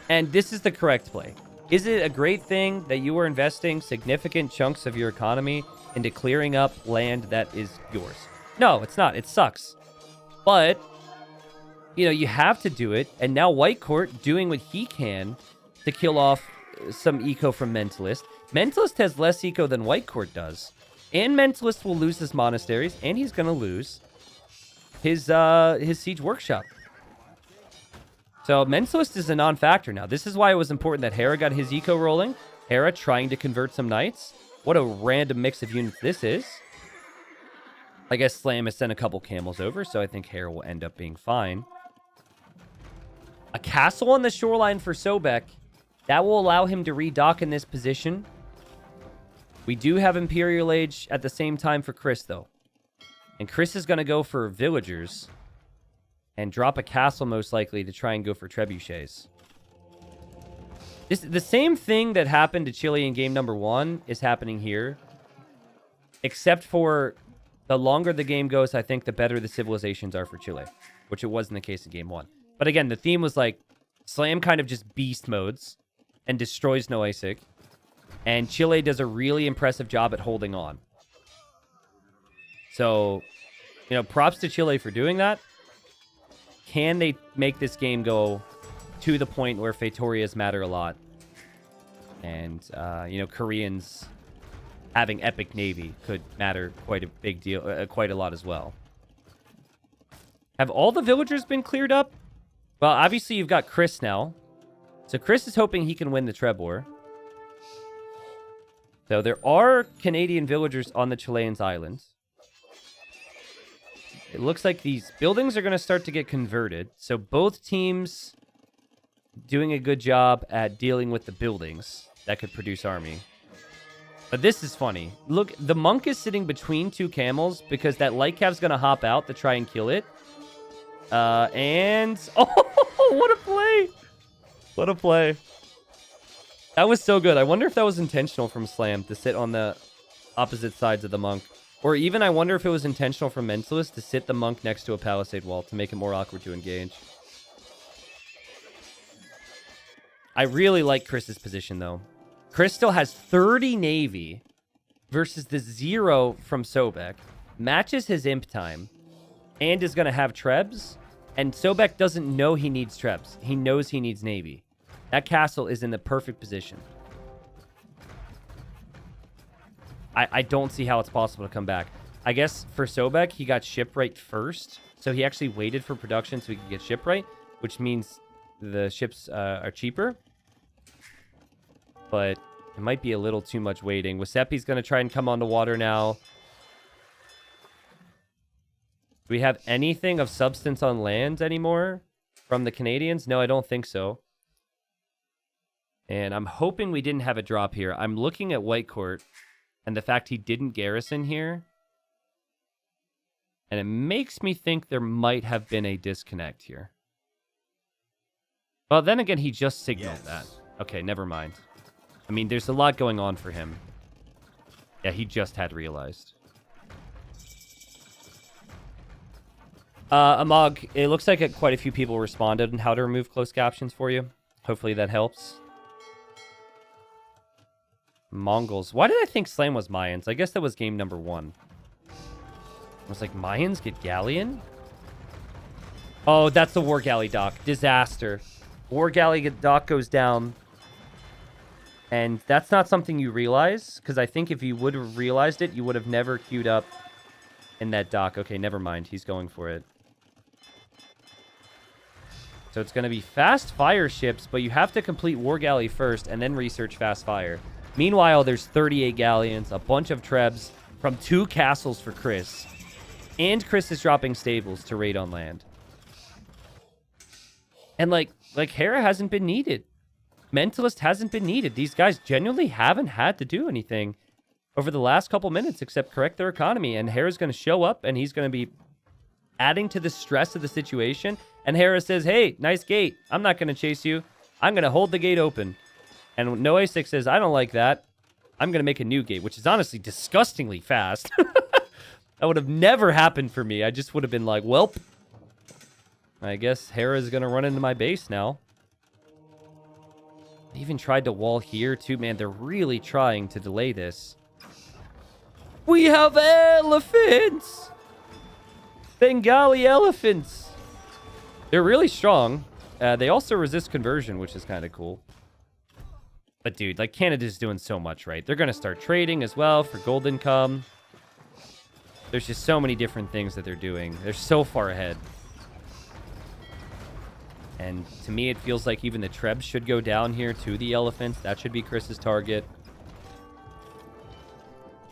And this is the correct play. Is it a great thing that you are investing significant chunks of your economy into clearing up land that is yours? No, it's not. It sucks. But, you know, you have to do it. And now White Court doing what he can to kill off some eco from Mentalist. Mentalist has less eco than White Court does. And Mentalist will lose his monasteries. And he's going to lose his Siege Workshop. So Mentalist is a non-factor now. This is why it was important that Hera got his eco rolling. Hera trying to convert some knights. What a random mix of units this is. I guess Slam has sent a couple camels over, so I think Hera will end up being fine. A castle on the shoreline for Sobek. That will allow him to redock in this position. We do have Imperial Age at the same time for Chris, though. And Chris is going to go for villagers and drop a castle, most likely, to try and go for trebuchets. The same thing that happened to Chile in game number 1 is happening here. Except for the longer the game goes, I think the better the civilizations are for Chile. Which it wasn't the case in game 1. But again, the theme was like, Slam kind of just beast modes and destroys Noisic. And Chile does a really impressive job at holding on. So, you know, props to Chile for doing that. Can they make this game go to the point where Fetorias matter a lot? And, you know, Koreans having epic navy could matter quite a big deal, quite a lot as well. Have all the villagers been cleared up? Well, obviously you've got Chris now. So Chris is hoping he can win the Trebor. So there are Canadian villagers on the Chileans' islands. It looks like these buildings are going to start to get converted. So both teams doing a good job at dealing with the buildings that could produce army. But this is funny. Look, the monk is sitting between two camels because that light cap's going to hop out to try and kill it. And... Oh, what a play! What a play. That was so good. I wonder if that was intentional from Slam to sit on the opposite sides of the monk. Or even I wonder if it was intentional from Mentalist to sit the monk next to a palisade wall to make it more awkward to engage. I really like Chris's position, though. Chris still has 30 navy versus the 0 from Sobek. Matches his imp time. And is going to have trebs. And Sobek doesn't know he needs trebs. He knows he needs navy. That castle is in the perfect position. I don't see how it's possible to come back. I guess for Sobek, he got shipwright first. So he actually waited for production so he could get shipwright, which means the ships are cheaper. But it might be a little too much waiting. Wasepi's going to try and come onto water now. Do we have anything of substance on land anymore from the Canadians? No, I don't think so. And I'm hoping we didn't have a drop here. I'm looking at Whitecourt and the fact he didn't garrison here. And it makes me think there might have been a disconnect here. Well, then again, he just signaled that. Okay, never mind. I mean, there's a lot going on for him. Yeah, he just had realized. Amog, it looks like quite a few people responded on how to remove closed captions for you. Hopefully that helps. Mongols. Why did I think Slam was Mayans? I guess that was game number 1. I was like, Mayans get galleon? Oh, that's the war galley dock. Disaster. War galley dock goes down. And that's not something you realize, because I think if you would have realized it, you would have never queued up in that dock. Okay, never mind. He's going for it. So it's going to be fast fire ships, but you have to complete war galley first and then research fast fire. Meanwhile, there's 38 galleons, a bunch of trebs from 2 castles for Chris. And Chris is dropping stables to raid on land. And like Hera hasn't been needed. Mentalist hasn't been needed. These guys genuinely haven't had to do anything over the last couple minutes except correct their economy. And Hera's going to show up and he's going to be adding to the stress of the situation. And Hera says, hey, nice gate. I'm not going to chase you. I'm going to hold the gate open. And Noisic says, I don't like that. I'm going to make a new gate, which is honestly disgustingly fast. That would have never happened for me. I just would have been like, welp. I guess Hera's going to run into my base now. They even tried to wall here, too. Man, they're really trying to delay this. We have elephants! Bengali elephants! They're really strong. They also resist conversion, which is kind of cool. But dude, like Canada's doing so much, right? They're going to start trading as well for gold income. There's just so many different things that they're doing. They're so far ahead. And to me, it feels like even the Trebs should go down here to the elephants. That should be Chris's target.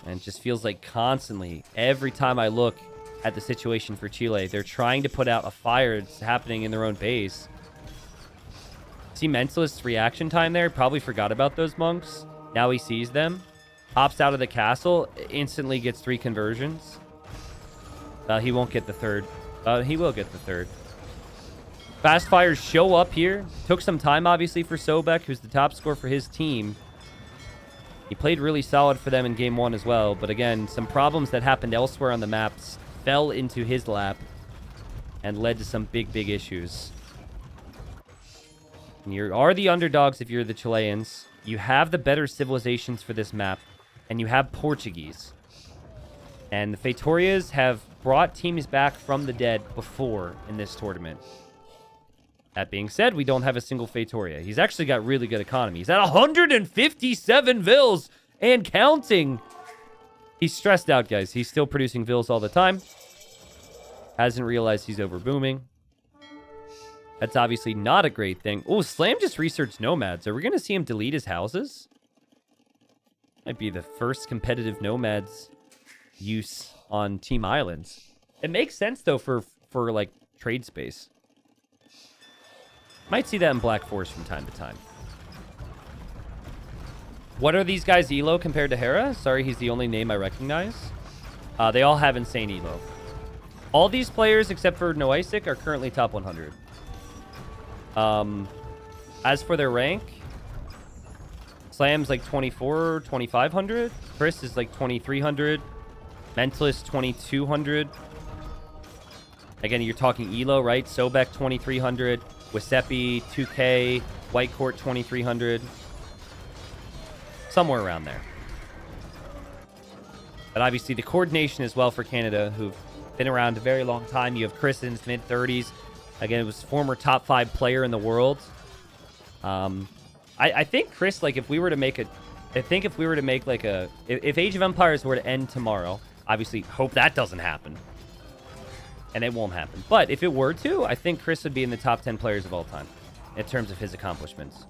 And it just feels like constantly, every time I look at the situation for Chile, they're trying to put out a fire that's happening in their own base. See Mentalist's reaction time there? Probably forgot about those monks. Now he sees them. Hops out of the castle, instantly gets 3 conversions. He won't get the third. He will get the third. Fast fires show up here. Took some time, obviously, for Sobek, who's the top scorer for his team. He played really solid for them in game 1 as well. But again, some problems that happened elsewhere on the maps fell into his lap and led to some big, big issues. And you are the underdogs if you're the Chileans. You have the better civilizations for this map. And you have Portuguese. And the Fetorias have brought teams back from the dead before in this tournament. That being said, we don't have a single Feitoria. He's actually got really good economy. He's at 157 vills and counting. He's stressed out, guys. He's still producing vills all the time. Hasn't realized he's over booming. That's obviously not a great thing. Oh, Slam just researched nomads. Are we going to see him delete his houses? Might be the first competitive nomads use on Team Islands. It makes sense, though, for like, trade space. Might see that in Black Forest from time to time. What are these guys' elo compared to Hera? Sorry, he's the only name I recognize. They all have insane elo. All these players, except for Noisik, are currently top 100. As for their rank, Slam's like 24, 2500. Chris is like 2300. Mentalist 2200. Again, you're talking elo, right? Sobek 2300. Wasepi 2K. White Court 2300. Somewhere around there. But obviously the coordination as well for Canada, who've been around a very long time. You have Chris in his mid-30s. Again, it was former top 5 player in the world. I think Chris, like, if we were to make a... If Age of Empires were to end tomorrow, obviously hope that doesn't happen. And it won't happen. But if it were to, I think Chris would be in the top 10 players of all time in terms of his accomplishments.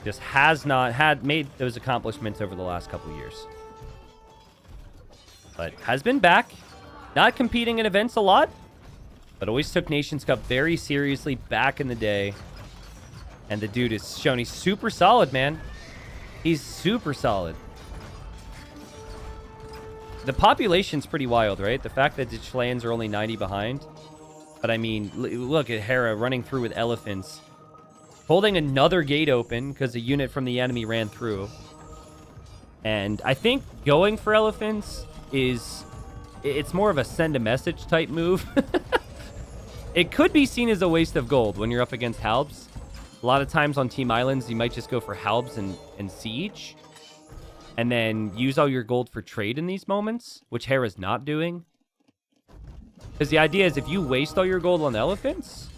Just has not made those accomplishments over the last couple years. But has been back. Not competing in events a lot, but always took Nations Cup very seriously back in the day. And the dude has shown he's super solid, man. He's super solid. The population's pretty wild, right? The fact that the Chileans are only 90 behind. But I mean, look at Hera running through with elephants. Holding another gate open because a unit from the enemy ran through. And I think going for elephants is... It's more of a send a message type move. It could be seen as a waste of gold when you're up against Halbs. A lot of times on Team Islands, you might just go for Halbs and Siege. And then use all your gold for trade in these moments, which Hera's not doing. Because the idea is if you waste all your gold on elephants,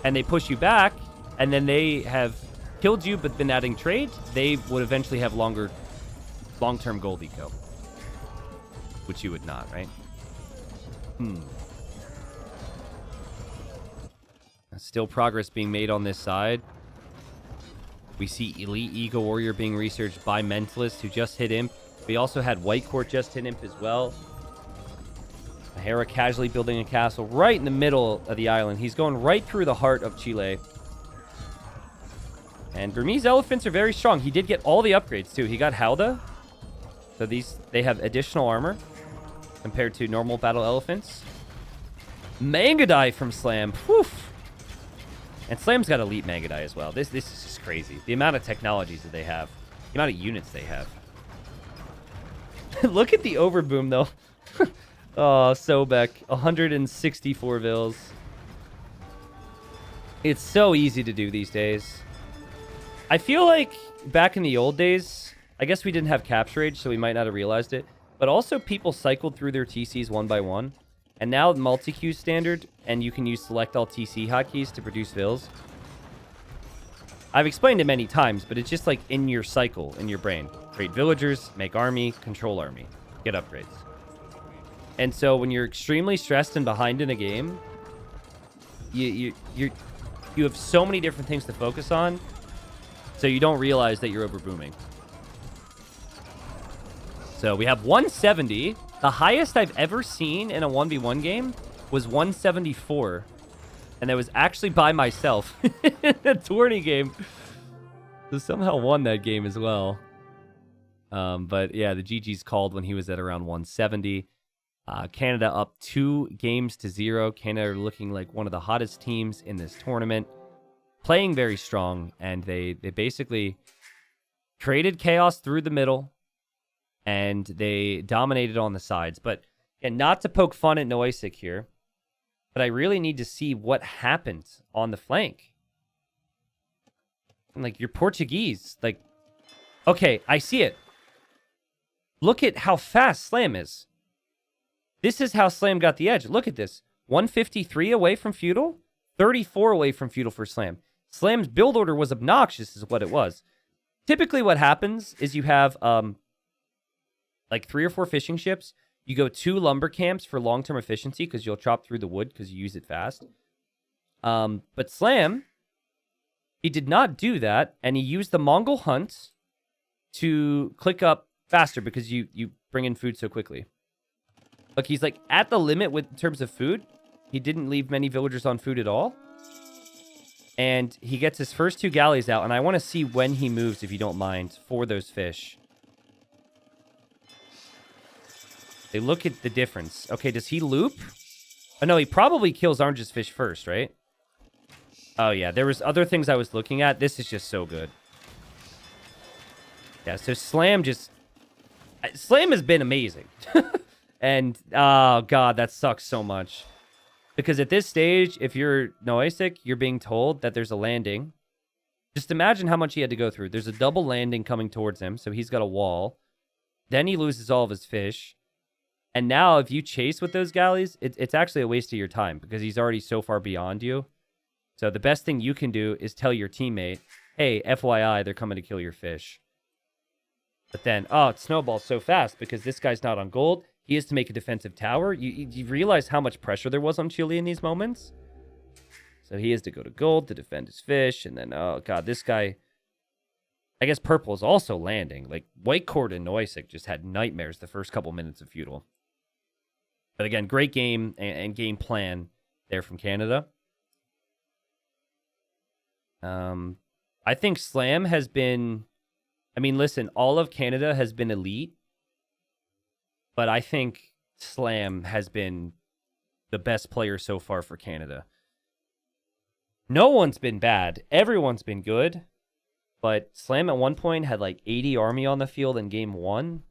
and they push you back, and then they have killed you but been adding trade, they would eventually have long-term gold eco. Which you would not, right? Still progress being made on this side. We see Elite Eagle Warrior being researched by Mentalist, who just hit Imp. We also had White Court just hit Imp as well. Hera casually building a castle right in the middle of the island. He's going right through the heart of Chile. And Burmese elephants are very strong. He did get all the upgrades, too. He got Halda. So they have additional armor compared to normal battle elephants. Mangadai from Slam. Whew. And Slam's got elite Mangadai as well. This is just crazy. The amount of technologies that they have. The amount of units they have. Look at the overboom, though. Oh, Sobek. 164 vills. It's so easy to do these days. I feel like back in the old days, I guess we didn't have capture age, so we might not have realized it. But also people cycled through their TCs one by one. And now multi-queue standard, and you can use select all TC hotkeys to produce vills. I've explained it many times, but it's just like in your cycle, in your brain. Create villagers, make army, control army, get upgrades. And so when you're extremely stressed and behind in a game, you have so many different things to focus on, so you don't realize that you're overbooming. So we have 170. The highest I've ever seen in a 1v1 game was 174. And that was actually by myself in a tourney game. So somehow won that game as well. But yeah, the GG's called when he was at around 170. Canada up 2-0. Canada are looking like one of the hottest teams in this tournament, playing very strong, and they basically created chaos through the middle, and they dominated on the sides. But and not to poke fun at Noisik here, but I really need to see what happened on the flank. And like, you're Portuguese. Like, okay, I see it. Look at how fast Slam is. This is how Slam got the edge. Look at this. 153 away from Feudal, 34 away from Feudal for Slam. Slam's build order was obnoxious is what it was. Typically what happens is you have like 3 or 4 fishing ships. You go 2 lumber camps for long-term efficiency because you'll chop through the wood because you use it fast. But Slam, he did not do that, and he used the Mongol hunt to click up faster because you bring in food so quickly. Look, he's like at the limit with in terms of food. He didn't leave many villagers on food at all. And he gets his first 2 galleys out, and I want to see when he moves, if you don't mind, for those fish. They look at the difference. Okay, does he loop? Oh, no, he probably kills Orange's fish first, right? Oh, yeah, there was other things I was looking at. This is just so good. Yeah, so Slam has been amazing. And, oh, God, that sucks so much. Because at this stage, if you're Noisik, you're being told that there's a landing. Just imagine how much he had to go through. There's a double landing coming towards him, so he's got a wall. Then he loses all of his fish. And now, if you chase with those galleys, it's actually a waste of your time because he's already so far beyond you. So the best thing you can do is tell your teammate, hey, FYI, they're coming to kill your fish. But then, oh, it snowballs so fast because this guy's not on gold. He has to make a defensive tower. You realize how much pressure there was on Chile in these moments? So he has to go to gold to defend his fish. And then, oh, God, this guy... I guess purple is also landing. Like, White Court and Noisik just had nightmares the first couple minutes of Feudal. But again, great game and game plan there from Canada. I think Slam has been... I mean, listen, all of Canada has been elite. But I think Slam has been the best player so far for Canada. No one's been bad. Everyone's been good. But Slam at one point had like 80 army on the field in game 1.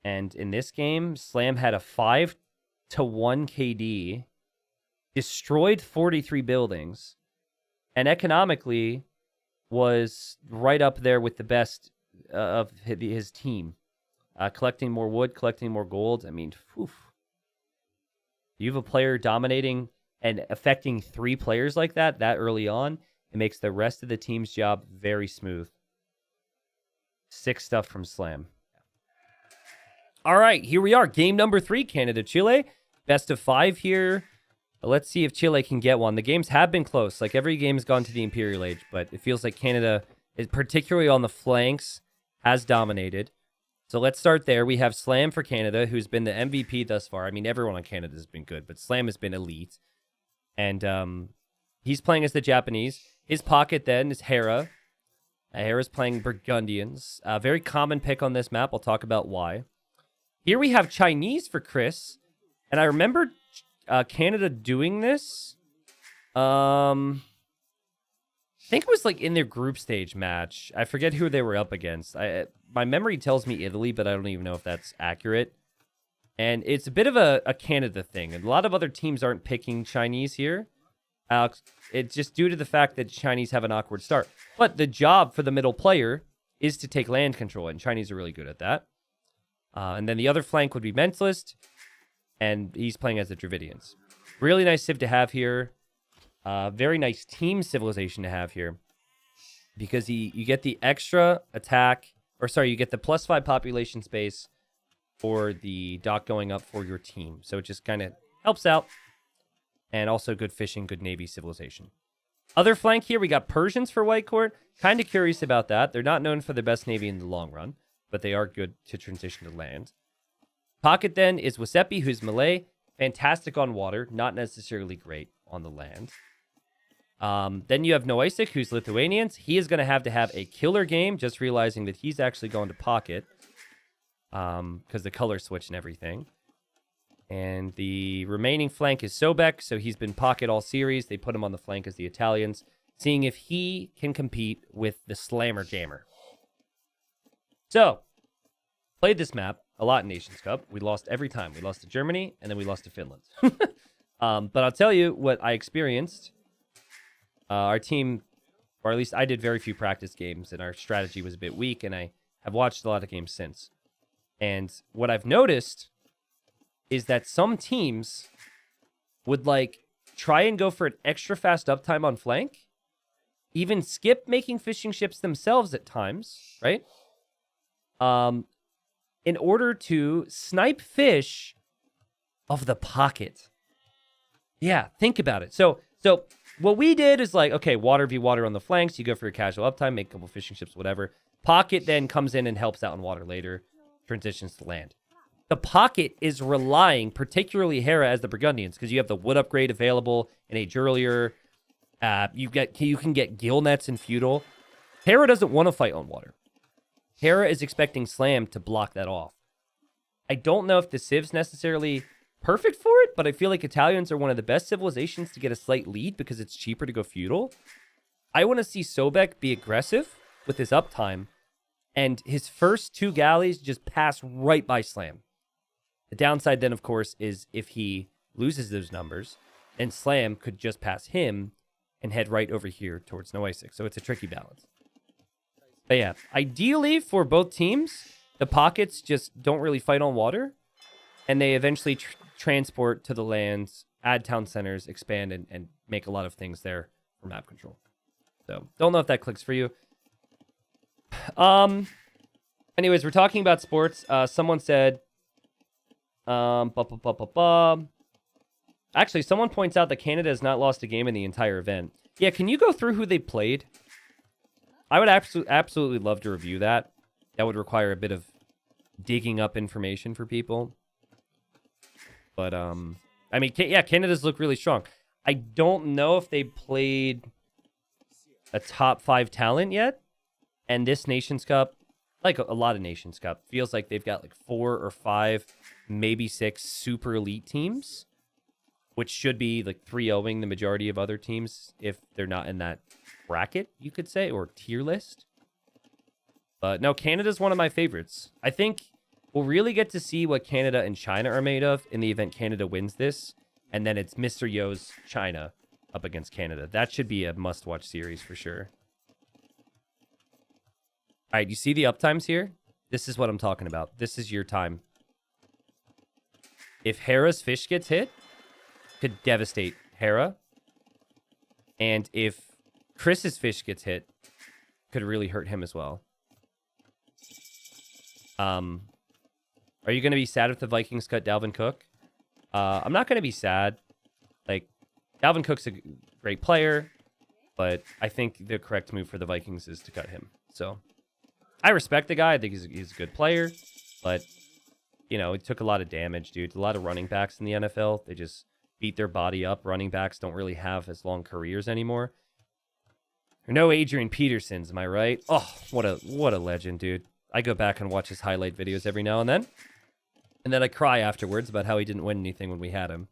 And in this game, Slam had a 5-1 KD, destroyed 43 buildings, and economically was right up there with the best of his team. Collecting more wood, collecting more gold. I mean, oof. You have a player dominating and affecting 3 players like that early on. It makes the rest of the team's job very smooth. Sick stuff from Slam. All right, here we are. Game number 3, Canada-Chile. Best of 5 here. Let's see if Chile can get one. The games have been close. Like, every game has gone to the Imperial Age, but it feels like Canada, particularly on the flanks, has dominated. So let's start there. We have Slam for Canada, who's been the MVP thus far. I mean, everyone on Canada has been good, but Slam has been elite. And he's playing as the Japanese. His pocket then is Hera. Hera's playing Burgundians. Very common pick on this map. I'll talk about why. Here we have Chinese for Chris. And I remember Canada doing this. I think it was like in their group stage match. I forget who they were up against. My memory tells me Italy, but I don't even know if that's accurate. And it's a bit of a Canada thing. And a lot of other teams aren't picking Chinese here. It's just due to the fact that Chinese have an awkward start. But the job for the middle player is to take land control, and Chinese are really good at that. And then the other flank would be Mentalist, and he's playing as the Dravidians. Really nice civ to have here. Very nice team civilization to have here. Because you get the extra attack, you get the +5 population space for the dock going up for your team. So it just kind of helps out. And also good fishing, good navy civilization. Other flank here, we got Persians for White Court. Kind of curious about that. They're not known for their best navy in the long run, but they are good to transition to land. Pocket then is Wasepi, who's Malay. Fantastic on water, not necessarily great on the land. Then you have Noisik, who's Lithuanians. He is going to have a killer game, just realizing that he's actually going to pocket because the color switch and everything. And the remaining flank is Sobek, so he's been pocket all series. They put him on the flank as the Italians, seeing if he can compete with the Slammer Jammer. So, played this map a lot in Nations Cup. We lost every time. We lost to Germany, and then we lost to Finland. But I'll tell you what I experienced. Our team, or at least I did very few practice games, and our strategy was a bit weak, and I have watched a lot of games since. And what I've noticed is that some teams would like try and go for an extra fast uptime on flank, even skip making fishing ships themselves at times, right? In order to snipe fish of the pocket. Yeah, think about it. So what we did is like, okay, water v water on the flanks. You go for your casual uptime, make a couple fishing ships, whatever. Pocket then comes in and helps out on water later, transitions to land. The pocket is relying, particularly Hera as the Burgundians, because you have the wood upgrade available in Age Earlier. You can get gill nets in Feudal. Hera doesn't want to fight on water. Hera is expecting Slam to block that off. I don't know if the Civ's necessarily perfect for it, but I feel like Italians are one of the best civilizations to get a slight lead because it's cheaper to go Feudal. I want to see Sobek be aggressive with his uptime, and his first 2 galleys just pass right by Slam. The downside then, of course, is if he loses those numbers, and Slam could just pass him and head right over here towards Noisik. So it's a tricky balance. But yeah, ideally for both teams, the pockets just don't really fight on water, and they eventually transport to the lands, add town centers, expand, and make a lot of things there for map control. So don't know if that clicks for you. Anyways, we're talking about sports. Someone said, actually, someone points out that Canada has not lost a game in the entire event. Yeah, can you go through who they played? I would absolutely love to review that. That would require a bit of digging up information for people. But, I mean, yeah, Canada's look really strong. I don't know if they played a top 5 talent yet. And this Nations Cup, like a lot of Nations Cup, feels like they've got like 4 or 5, maybe 6 super elite teams, which should be like 3-0ing the majority of other teams if they're not in that bracket, you could say, or tier list. But no, Canada's one of my favorites. I think we'll really get to see what Canada and China are made of in the event Canada wins this, and then it's Mr. Yo's China up against Canada. That should be a must-watch series for sure. All right, you see the uptimes here? This is what I'm talking about. This is your time. If Hera's fish gets hit, could devastate Hera. And if Chris's fish gets hit, could really hurt him as well. Are you going to be sad if the Vikings cut Dalvin Cook? I'm not going to be sad. Like, Dalvin Cook's a great player, but I think the correct move for the Vikings is to cut him. So, I respect the guy. I think he's a good player, but, you know, he took a lot of damage, dude. A lot of running backs in the NFL, they just beat their body up. Running backs don't really have as long careers anymore. No Adrian Petersons, am I right? Oh, what a legend, dude. I go back and watch his highlight videos every now and then. And then I cry afterwards about how he didn't win anything when we had him.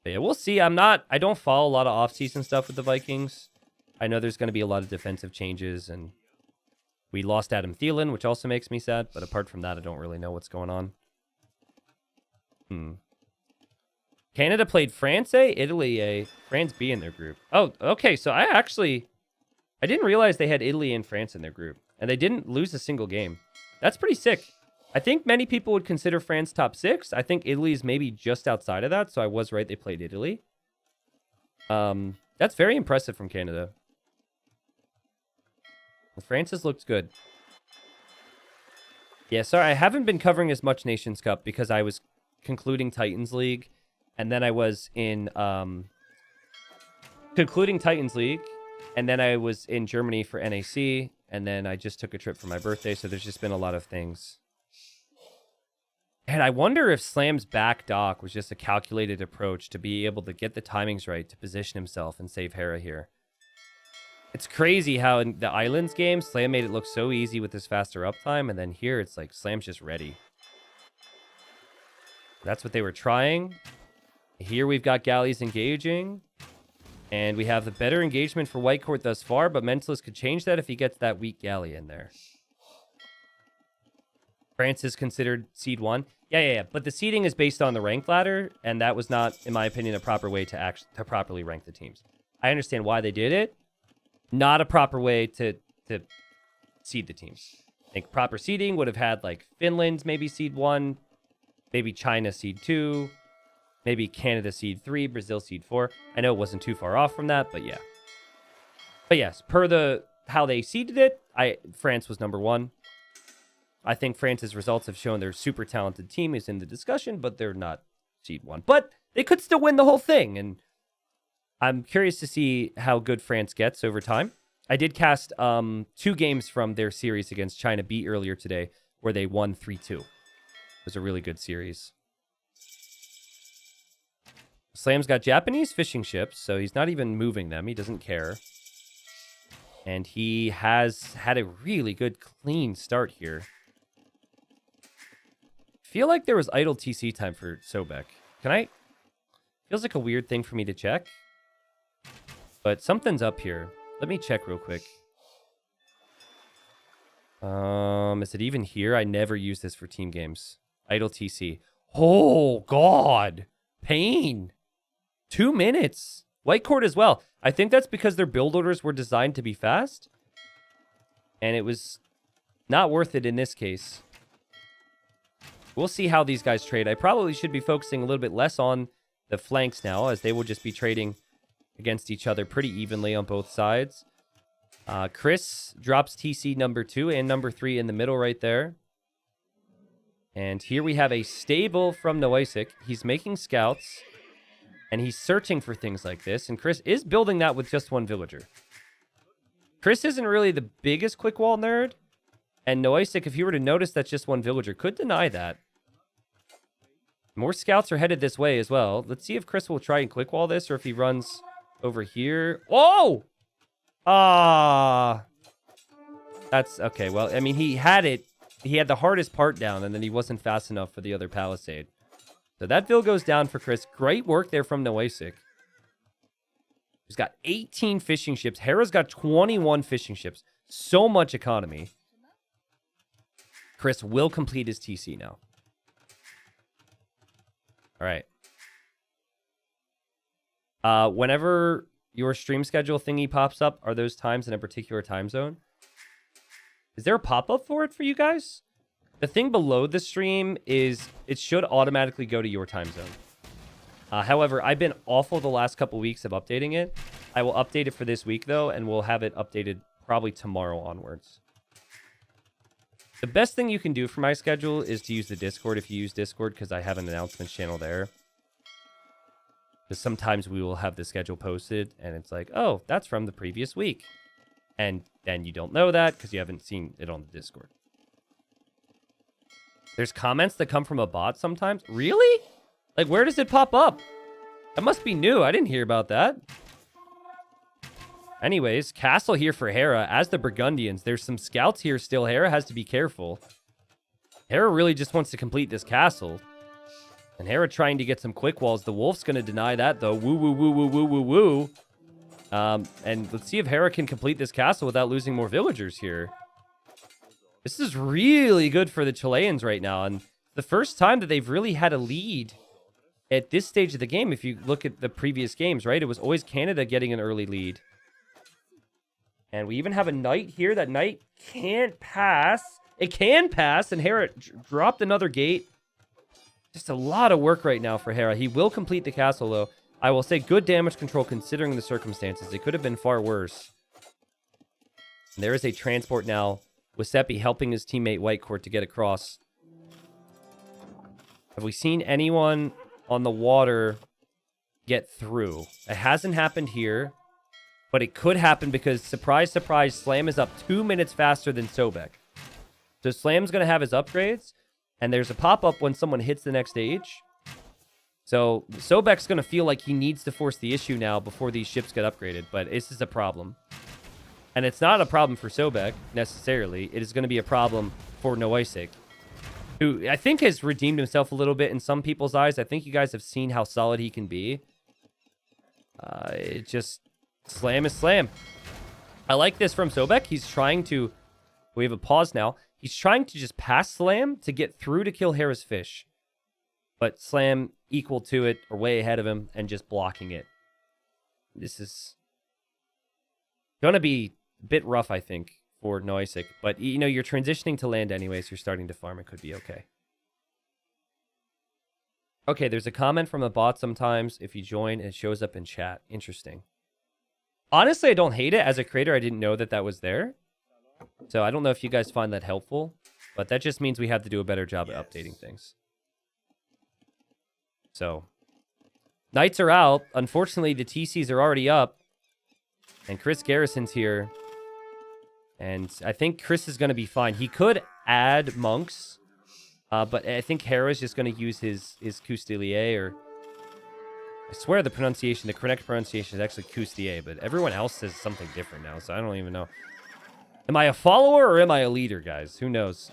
But yeah, we'll see. I don't follow a lot of off-season stuff with the Vikings. I know there's going to be a lot of defensive changes, and we lost Adam Thielen, which also makes me sad. But apart from that, I don't really know what's going on. Canada played France A, Italy A, France B in their group. Oh, okay. So I didn't realize they had Italy and France in their group. And they didn't lose a single game. That's pretty sick. I think many people would consider France top 6. I think Italy is maybe just outside of that. So I was right. They played Italy. That's very impressive from Canada. France has looked good. Yeah, sorry. I haven't been covering as much Nations Cup because I was concluding Titans League. And then I was in concluding Titans League. And then I was in Germany for NAC. And then I just took a trip for my birthday. So there's just been a lot of things. And I wonder if Slam's back dock was just a calculated approach to be able to get the timings right to position himself and save Hera here. It's crazy how in the Islands game, Slam made it look so easy with his faster uptime, and then here it's like Slam's just ready. That's what they were trying. Here we've got Galleys engaging, and we have the better engagement for White Court thus far, but Mentalist could change that if he gets that weak Galley in there. France is considered seed 1. Yeah. But the seeding is based on the rank ladder, and that was not, in my opinion, a proper way to properly rank the teams. I understand why they did it. Not a proper way to seed the teams. I think proper seeding would have had like Finland maybe seed 1, maybe China seed 2, maybe Canada seed 3, Brazil seed 4. I know it wasn't too far off from that, but yeah. But yes, per how they seeded it, France was number 1. I think France's results have shown their super talented team is in the discussion, but they're not seed 1. But they could still win the whole thing, and I'm curious to see how good France gets over time. I did cast 2 games from their series against China B earlier today, where they won 3-2. It was a really good series. Slam's got Japanese fishing ships, so he's not even moving them. He doesn't care. And he has had a really good, clean start here. Feel like there was idle TC time for Sobek. Feels like a weird thing for me to check. But something's up here. Let me check real quick. Is it even here? I never use this for team games. Idle TC. Oh, God. Pain. 2 minutes. White Court as well. I think that's because their build orders were designed to be fast. And it was not worth it in this case. We'll see how these guys trade. I probably should be focusing a little bit less on the flanks now, as they will just be trading against each other pretty evenly on both sides. Chris drops TC number 2 and number 3 in the middle right there. And here we have a stable from Noisik. He's making scouts, and he's searching for things like this. And Chris is building that with just 1 villager. Chris isn't really the biggest quick wall nerd. And Noisik, if he were to notice that's just 1 villager, could deny that. More scouts are headed this way as well. Let's see if Chris will try and quick wall this, or if he runs over here. Oh! That's okay. Well, I mean, he had it. He had the hardest part down, and then he wasn't fast enough for the other palisade. So that Vil goes down for Chris. Great work there from Noisik. He's got 18 fishing ships. Hera's got 21 fishing ships. So much economy. Chris will complete his TC now. All right. Whenever your stream schedule thingy pops up, are those times in a particular time zone? Is there a pop-up for it for you guys? The thing below the stream is it should automatically go to your time zone. However, I've been awful the last couple weeks of updating it. I will update it for this week, though, and we'll have it updated probably tomorrow onwards. The best thing you can do for my schedule is to use the Discord if you use Discord, because I have an announcements channel there. Because sometimes we will have the schedule posted, and it's like, oh, that's from the previous week. And then you don't know that because you haven't seen it on the Discord. There's comments that come from a bot sometimes. Really? Like, where does it pop up? That must be new. I didn't hear about that. Anyways, castle here for Hera. As the Burgundians, there's some scouts here still. Hera has to be careful. Hera really just wants to complete this castle. And Hera trying to get some quick walls. The Wolf's going to deny that, though. Woo, woo, woo, woo, woo, woo, woo. And let's see if Hera can complete this castle without losing more villagers here. This is really good for the Chileans right now. And the first time that they've really had a lead at this stage of the game, if you look at the previous games, right? It was always Canada getting an early lead. And we even have a knight here. That knight can't pass. It can pass, and Hera dropped another gate. Just a lot of work right now for Hera. He will complete the castle, though. I will say good damage control considering the circumstances. It could have been far worse. And there is a transport now with Seppi helping his teammate White Court to get across. Have we seen anyone on the water get through? It hasn't happened here. But it could happen because, surprise, surprise, Slam is up 2 minutes faster than Sobek. So Slam's going to have his upgrades. And there's a pop-up when someone hits the next stage. So Sobek's going to feel like he needs to force the issue now before these ships get upgraded. But this is a problem. And it's not a problem for Sobek, necessarily. It is going to be a problem for Noisik, who I think has redeemed himself a little bit in some people's eyes. I think you guys have seen how solid he can be. It just... Slam is slam. I like this from Sobek. He's trying to... We have a pause now. He's trying to just pass Slam to get through to kill Hera's fish. But Slam equal to it, or way ahead of him, and just blocking it. This is going to be a bit rough, I think, for Noisik. But, you know, you're transitioning to land anyways. You're starting to farm. It could be okay. Okay, there's a comment from a bot sometimes. If you join, it shows up in chat. Interesting. Honestly, I don't hate it. As a creator, I didn't know that that was there. So I don't know if you guys find that helpful. But that just means we have to do a better job at updating things. So, Knights are out. Unfortunately, the TCs are already up. And Chris Garrison's here. And I think Chris is going to be fine. He could add monks. But I think Hera's just going to use his Coustelier, or... I swear the correct pronunciation is actually Coustier, but everyone else says something different now, so I don't even know. Am I a follower or am I a leader, guys? Who knows?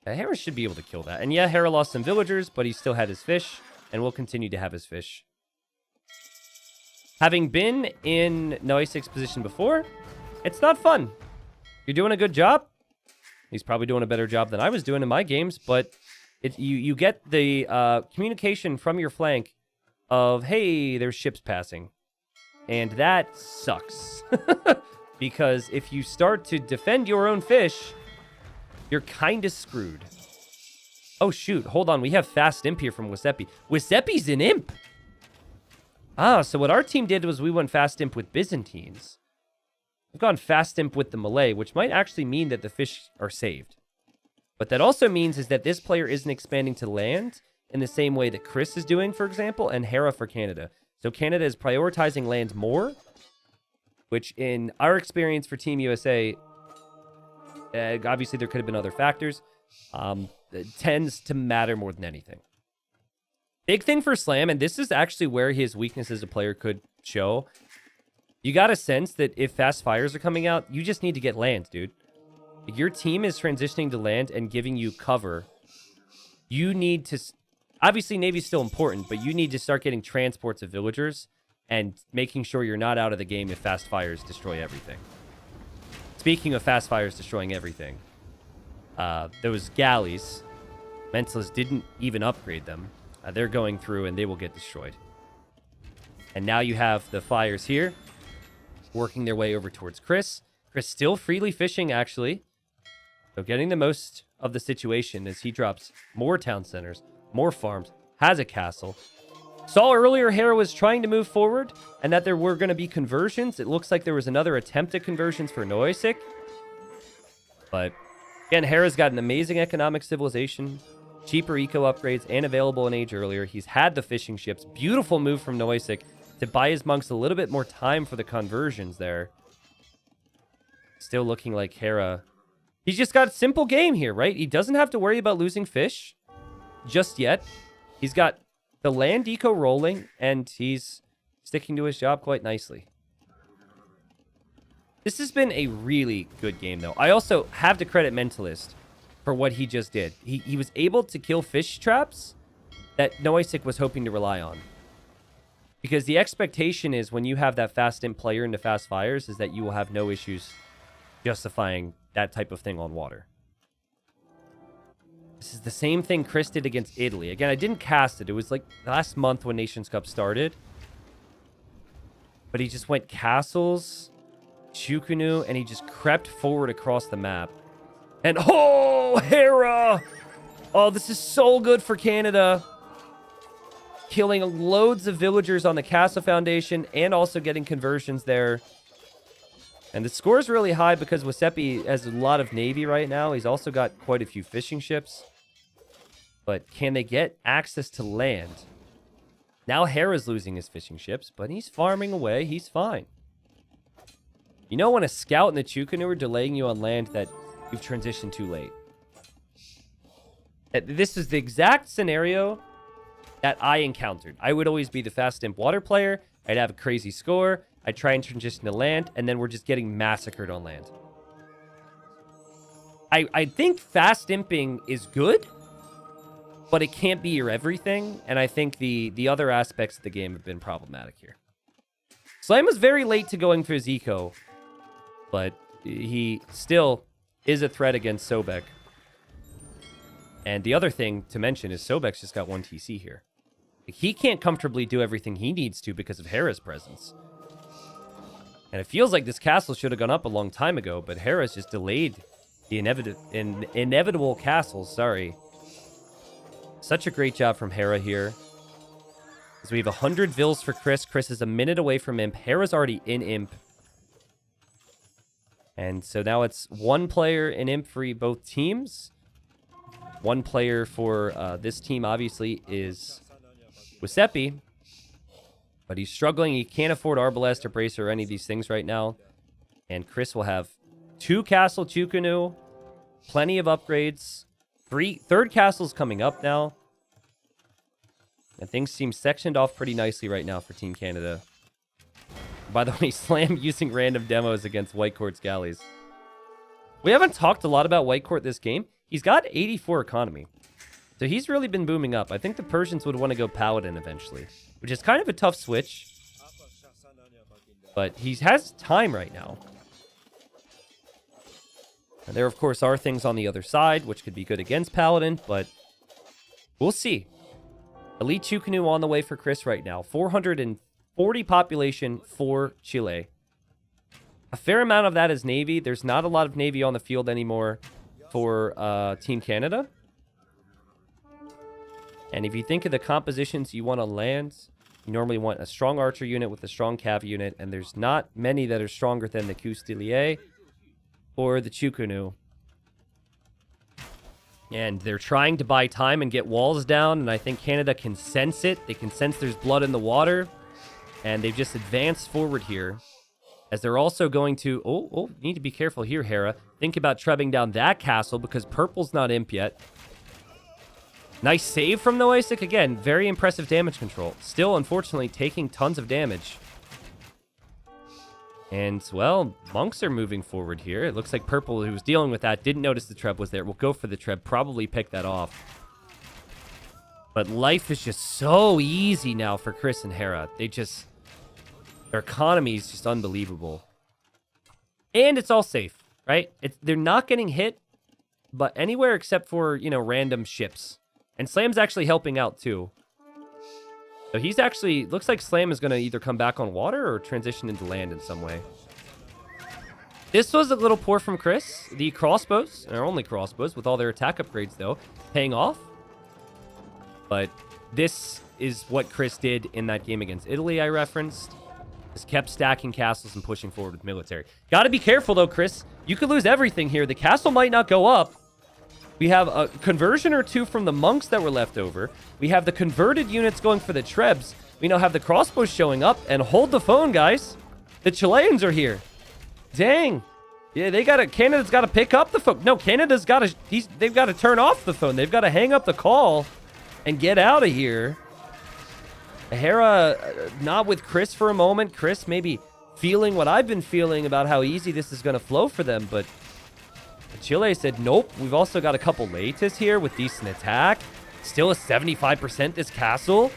Hera should be able to kill that. And yeah, Hera lost some villagers, but he still had his fish, and will continue to have his fish. Having been in Noisik's position before, it's not fun. You're doing a good job. He's probably doing a better job than I was doing in my games, but... You get the communication from your flank of, hey, there's ships passing. And that sucks. Because if you start to defend your own fish, you're kind of screwed. Oh, shoot. Hold on. We have fast imp here from Wasepi. Wasepi's an imp! Ah, so what our team did was we went fast imp with Byzantines. We've gone fast imp with the Malay, which might actually mean that the fish are saved. What that also means is that this player isn't expanding to land in the same way that Chris is doing, for example, and Hera for Canada. So Canada is prioritizing land more, which in our experience for Team USA, obviously there could have been other factors, it tends to matter more than anything. Big thing for Slam, and this is actually where his weakness as a player could show. You got a sense that if fast fires are coming out, you just need to get land, dude. If your team is transitioning to land and giving you cover, you need to... Obviously, Navy's still important, but you need to start getting transports of villagers and making sure you're not out of the game if fast fires destroy everything. Speaking of fast fires destroying everything, those galleys, Mentalist didn't even upgrade them. They're going through and they will get destroyed. And now you have the fires here, working their way over towards Chris. Chris still freely fishing, actually. So getting the most of the situation as he drops more town centers, more farms, has a castle. Saw earlier Hera was trying to move forward and that there were going to be conversions. It looks like there was another attempt at conversions for Noisik. But again, Hera's got an amazing economic civilization, cheaper eco upgrades, and available in age earlier. He's had the fishing ships. Beautiful move from Noisik to buy his monks a little bit more time for the conversions there. Still looking like Hera. He's just got a simple game here, right? He doesn't have to worry about losing fish just yet. He's got the land eco rolling, and he's sticking to his job quite nicely. This has been a really good game, though. I also have to credit Mentalist for what he just did. He was able to kill fish traps that Noisik was hoping to rely on. Because the expectation is when you have that fast imp player into fast fires is that you will have no issues justifying that type of thing on water. This is the same thing Chris did against Italy. Again, I didn't cast it. It was like last month when Nations Cup started. But he just went castles, Chukunu, and he just crept forward across the map. And oh, Hera! Oh, this is so good for Canada. Killing loads of villagers on the Castle Foundation and also getting conversions there. And the score is really high because Wasepi has a lot of Navy right now. He's also got quite a few fishing ships. But can they get access to land? Now Hera's losing his fishing ships, but he's farming away. He's fine. You know when a scout and the Chukunu are delaying you on land that you've transitioned too late. This is the exact scenario that I encountered. I would always be the fast imp water player. I'd have a crazy score. I'd try and transition to land, and then we're just getting massacred on land. I think fast imping is good, but it can't be your everything, and I think the other aspects of the game have been problematic here. Slam was very late to going for his eco, but he still is a threat against Sobek. And the other thing to mention is Sobek's just got 1 TC here. He can't comfortably do everything he needs to because of Hera's presence. And it feels like this castle should have gone up a long time ago, but Hera's just delayed the inevitable castles, sorry. Such a great job from Hera here. As we have 100 Vils for Chris. Chris is a minute away from Imp. Hera's already in Imp. And so now it's 1 player in Imp for both teams. 1 player for this team, obviously, is Giuseppe. But he's struggling. He can't afford Arbalest or Bracer or any of these things right now. And Chris will have 2 Castle Chukunu. Plenty of upgrades. 3rd Castle's coming up now. And things seem sectioned off pretty nicely right now for Team Canada. By the way, Slam using random demos against White Court's galleys. We haven't talked a lot about White Court this game. He's got 84 economy. So he's really been booming up. I think the Persians would want to go Paladin eventually, which is kind of a tough switch. But he has time right now. And there, of course, are things on the other side, which could be good against Paladin, but we'll see. Elite Chukunu on the way for Chris right now. 440 population for Chile. A fair amount of that is Navy. There's not a lot of Navy on the field anymore for Team Canada. And if you think of the compositions you want on land, you normally want a strong archer unit with a strong cav unit, and there's not many that are stronger than the Custilier or the Chukunu. And they're trying to buy time and get walls down, and I think Canada can sense it. They can sense there's blood in the water, and they've just advanced forward here. As they're also going to... Oh, need to be careful here, Hera. Think about trebbing down that castle, because purple's not imp yet. Nice save from Noisik. Again, very impressive damage control. Still, unfortunately, taking tons of damage. And, well, monks are moving forward here. It looks like purple, who was dealing with that, didn't notice the treb was there. We'll go for the treb. Probably pick that off. But life is just so easy now for Chris and Hera. Their economy is just unbelievable. And it's all safe, right? They're not getting hit, but anywhere except for, random ships. And Slam's actually helping out, too. So he's actually... Looks like Slam is going to either come back on water or transition into land in some way. This was a little poor from Chris. The crossbows, our only crossbows, with all their attack upgrades, though, paying off. But this is what Chris did in that game against Italy I referenced. Just kept stacking castles and pushing forward with military. Got to be careful, though, Chris. You could lose everything here. The castle might not go up. We have a conversion or 2 from the monks that were left over. We have the converted units going for the trebs. We now have the crossbows showing up. And hold the phone, guys. The Chileans are here. Dang. Yeah, Canada's got to pick up the phone. No, Canada's got to... They've got to turn off the phone. They've got to hang up the call and get out of here. Hera, not with Chris for a moment. Chris maybe feeling what I've been feeling about how easy this is going to flow for them, but Chile said, nope. We've also got a couple Latis here with decent attack. Still a 75% this castle.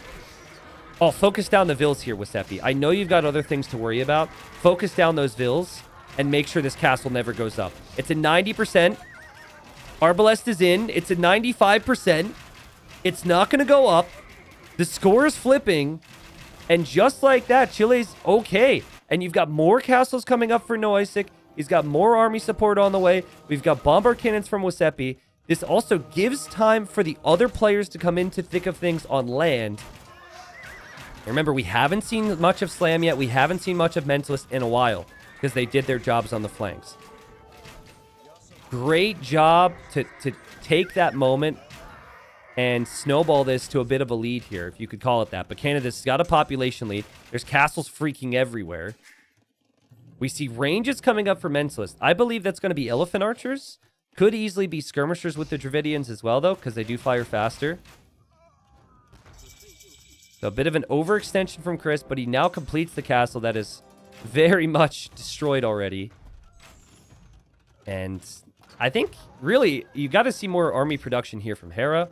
Oh, focus down the Vils here, Giuseppe. I know you've got other things to worry about. Focus down those Vils and make sure this castle never goes up. It's a 90%. Arbalest is in. It's a 95%. It's not going to go up. The score is flipping. And just like that, Chile's okay. And you've got more castles coming up for Noisik. He's got more army support on the way. We've got bombard cannons from Giuseppe. This also gives time for the other players to come into thick of things on land. Remember, we haven't seen much of Slam yet. We haven't seen much of Mentalist in a while because they did their jobs on the flanks. Great job to take that moment and snowball this to a bit of a lead here, if you could call it that. But Canada's got a population lead. There's castles freaking everywhere. We see ranges coming up for Mentalist. I believe that's going to be Elephant Archers. Could easily be skirmishers with the Dravidians as well, though, because they do fire faster. So a bit of an overextension from Chris, but he now completes the castle that is very much destroyed already. And I think, really, you got to see more army production here from Hera.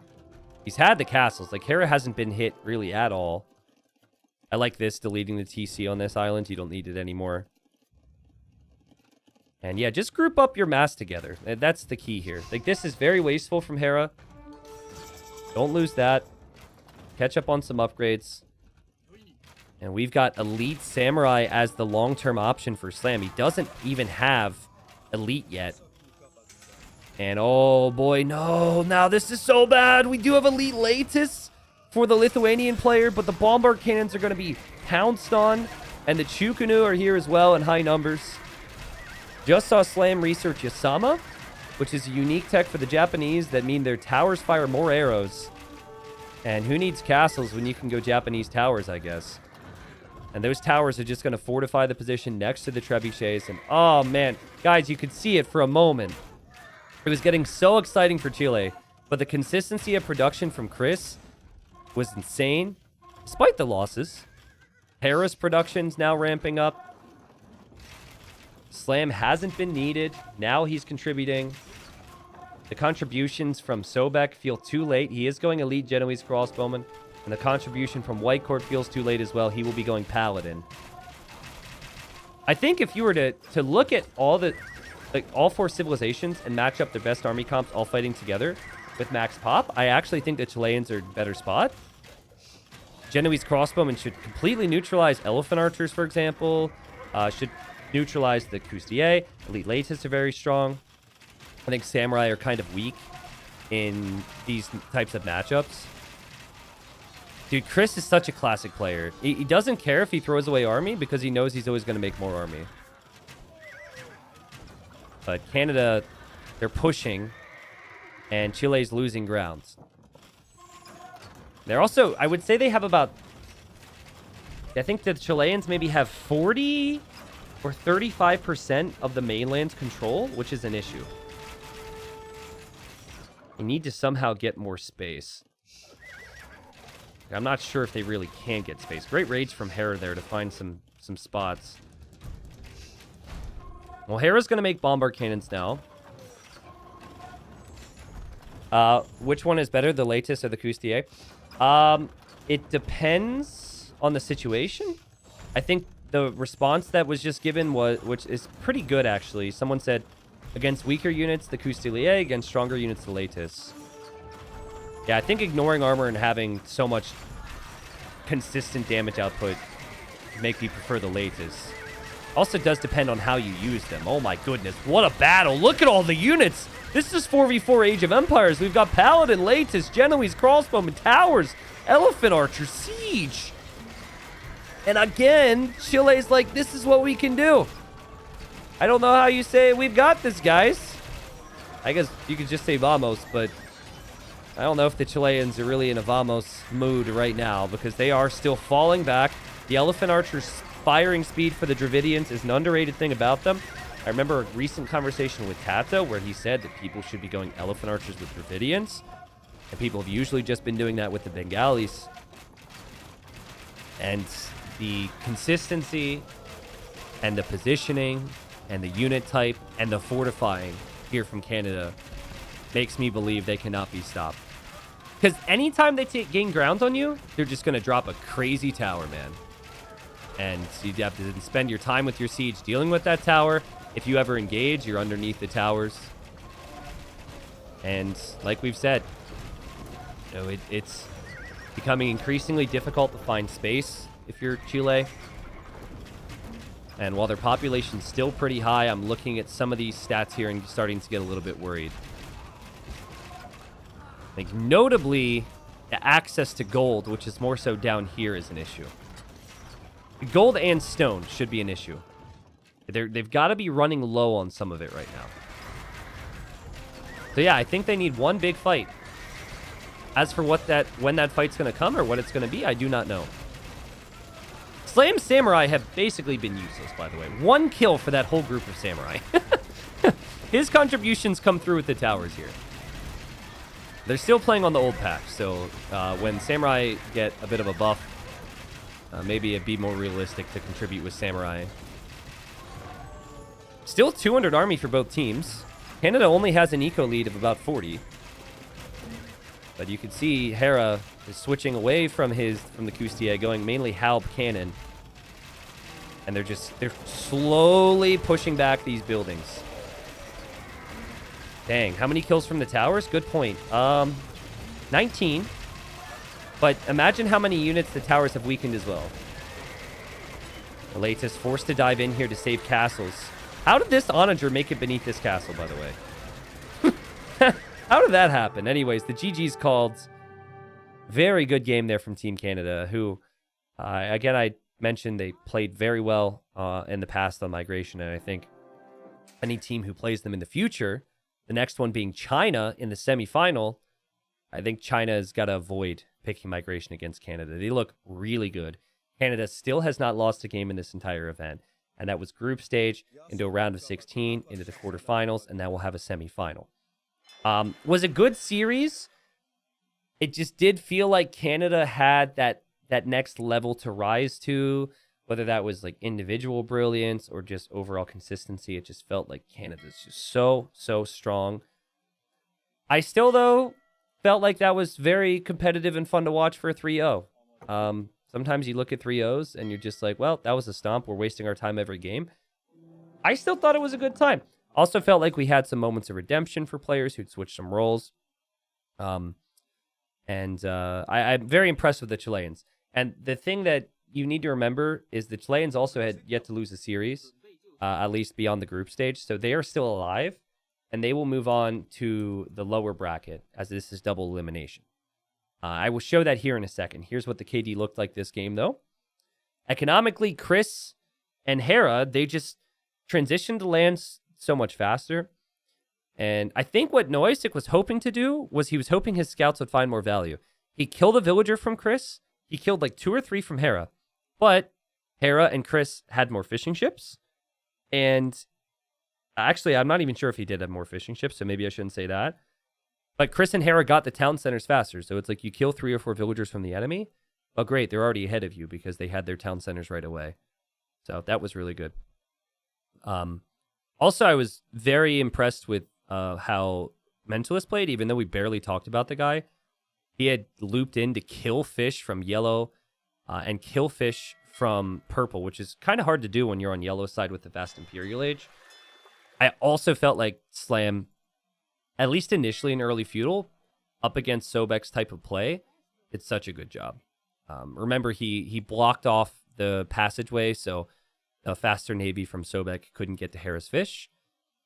He's had the castles. Like, Hera hasn't been hit really at all. I like this, deleting the TC on this island. You don't need it anymore. And yeah, just group up your mass together. That's the key here. Like, this is very wasteful from Hera. Don't lose that. Catch up on some upgrades. And we've got Elite Samurai as the long-term option for Slam. He doesn't even have Elite yet. And oh boy, no. Now this is so bad. We do have Elite Latus for the Lithuanian player, but the bombard cannons are going to be pounced on. And the Chukunu are here as well in high numbers. Just saw Slam research Yasama, which is a unique tech for the Japanese that mean their towers fire more arrows. And who needs castles when you can go Japanese towers, I guess. And those towers are just going to fortify the position next to the trebuchets. And oh man, guys, you could see it for a moment. It was getting so exciting for Chile, but the consistency of production from Chris was insane, despite the losses. Hera's production's now ramping up. Slam hasn't been needed. Now he's contributing. The contributions from Sobek feel too late. He is going Elite Genoese Crossbowman. And the contribution from White Court feels too late as well. He will be going Paladin. I think if you were to look at all the... like all four civilizations and match up their best army comps all fighting together with max pop, I actually think the Chileans are in a better spot. Genoese crossbowmen should completely neutralize elephant archers, for example. Should neutralize the Custier. Elite Latus are very strong. I think samurai are kind of weak in these types of matchups. Dude, Chris is such a classic player. He doesn't care if he throws away army because he knows he's always going to make more army. But Canada, they're pushing, and Chile's losing grounds. They're also, I would say they have about, I think the Chileans maybe have 40 or 35% of the mainland's control, which is an issue. They need to somehow get more space. I'm not sure if they really can get space. Great raids from Hera there to find some spots. Well, Hera's going to make bombard cannons now. Which one is better, the Latus or the Custier? It depends on the situation. I think the response that was just given which is pretty good, actually. Someone said, against weaker units, the Custier. Against stronger units, the Latus. Yeah, I think ignoring armor and having so much consistent damage output make me prefer the Latus. Also does depend on how you use them. Oh my goodness, what a battle. Look at all the units. This is 4v4 Age of Empires. We've got Paladin, Latus, Genoese, Crossbowmen, Towers, Elephant Archer, Siege. And again, Chile's like, this is what we can do. I don't know how you say we've got this, guys. I guess you could just say vamos, but I don't know if the Chileans are really in a vamos mood right now because they are still falling back. The Elephant Archer's firing speed for the Dravidians is an underrated thing about them. I remember a recent conversation with Tato where he said that people should be going Elephant Archers with Dravidians. And people have usually just been doing that with the Bengalis. And the consistency and the positioning and the unit type and the fortifying here from Canada makes me believe they cannot be stopped. Because anytime they gain ground on you, they're just going to drop a crazy tower, man. And so you have to spend your time with your siege dealing with that tower. If you ever engage, you're underneath the towers. And like we've said, you know, it's becoming increasingly difficult to find space if you're Chile. And while their population's still pretty high, I'm looking at some of these stats here and starting to get a little bit worried. Like, notably, the access to gold, which is more so down here, is an issue. Gold and stone should be an issue. They've got to be running low on some of it right now. So yeah, I think they need one big fight. As for when that fight's going to come or what it's going to be, I do not know. Slam Samurai have basically been useless, by the way. One kill for that whole group of Samurai. his contributions come through with the towers here. They're still playing on the old patch, so when Samurai get a bit of a buff, maybe it'd be more realistic to contribute with Samurai. Still 200 army for both teams. Canada only has an eco lead of about 40. But you can see Hera is switching away from the Kustier, going mainly Halb cannon. And they're slowly pushing back these buildings. Dang, how many kills from the towers? Good point. 19. But imagine how many units the towers have weakened as well. Elatus forced to dive in here to save castles. How did this onager make it beneath this castle, by the way? How did that happen? Anyways, the GG's called. Very good game there from Team Canada, who, again, I mentioned they played very well in the past on Migration, and I think any team who plays them in the future, the next one being China in the semifinal, I think China has got to avoid picking Migration against Canada. They look really good. Canada still has not lost a game in this entire event, and that was group stage into a round of 16, into the quarterfinals, and now we'll have a semifinal. Was a good series. It just did feel like Canada had that next level to rise to, whether that was like individual brilliance or just overall consistency. It just felt like Canada's just so strong. I still, though, felt like that was very competitive and fun to watch for a 3-0. Sometimes you look at 3-0s and you're just like, well, that was a stomp. We're wasting our time every game. I still thought it was a good time. Also felt like we had some moments of redemption for players who'd switched some roles. I'm very impressed with the Chileans. And the thing that you need to remember is the Chileans also had yet to lose a series, at least beyond the group stage. So they are still alive, and they will move on to the lower bracket, as this is double elimination. I will show that here in a second. Here's what the KD looked like this game, though. Economically, Chris and Hera, they just transitioned to lands so much faster. And I think what Noistic was hoping to do was he was hoping his scouts would find more value. He killed a villager from Chris. He killed like 2 or 3 from Hera. But Hera and Chris had more fishing ships. And actually, I'm not even sure if he did have more fishing ships, so maybe I shouldn't say that. But Chris and Hera got the town centers faster. So it's like you kill 3 or 4 villagers from the enemy. Oh, great. They're already ahead of you because they had their town centers right away. So that was really good. Also, I was very impressed with how Mentalist played, even though we barely talked about the guy. He had looped in to kill fish from yellow and kill fish from purple, which is kind of hard to do when you're on yellow side with the Vast Imperial Age. I also felt like Slam, at least initially in early feudal, up against Sobek's type of play, it's such a good job. Remember, he blocked off the passageway, so a faster navy from Sobek couldn't get to Hera's fish.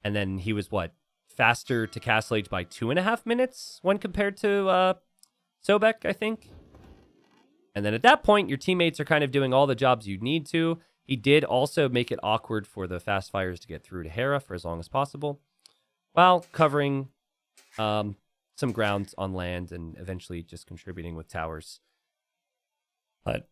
And then he was, faster to Castle Age by 2.5 minutes when compared to Sobek, I think. And then at that point, your teammates are kind of doing all the jobs you need to. He did also make it awkward for the fast fires to get through to Hera for as long as possible, while covering some ground on land and eventually just contributing with towers. But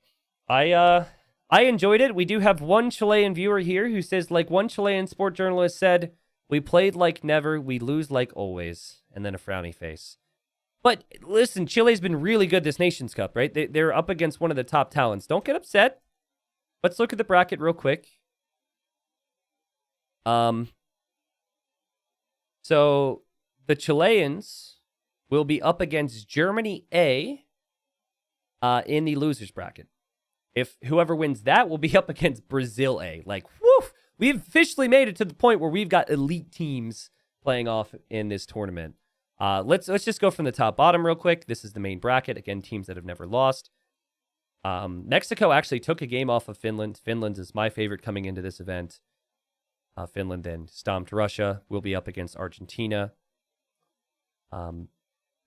I enjoyed it. We do have one Chilean viewer here who says, like one Chilean sport journalist said, "We played like never, we lose like always," and then a frowny face. But listen, Chile's been really good this Nations Cup, right? They're up against one of the top talents. Don't get upset. Let's look at the bracket real quick. So the Chileans will be up against Germany A in the losers bracket. If whoever wins that will be up against Brazil A. Like, woof! We've officially made it to the point where we've got elite teams playing off in this tournament. Let's just go from the top bottom real quick. This is the main bracket. Again, teams that have never lost. Mexico actually took a game off of Finland. Finland is my favorite coming into this event. Finland then stomped Russia. We'll be up against Argentina.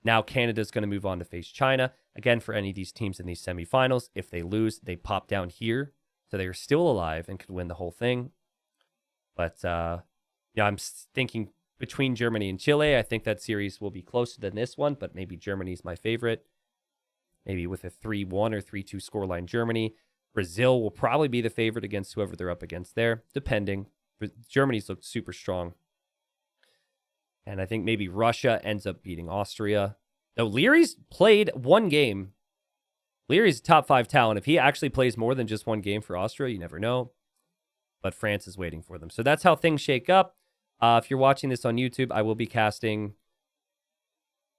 Now Canada's going to move on to face China. Again, for any of these teams in these semifinals, if they lose, they pop down here. So they are still alive and could win the whole thing. But I'm thinking between Germany and Chile, I think that series will be closer than this one, but maybe Germany's my favorite. Maybe with a 3-1 or 3-2 scoreline Germany. Brazil will probably be the favorite against whoever they're up against there, depending. But Germany's looked super strong. And I think maybe Russia ends up beating Austria. Though Leary's played one game. Leary's a top 5 talent. If he actually plays more than just one game for Austria, you never know. But France is waiting for them. So that's how things shake up. If you're watching this on YouTube, I will be casting.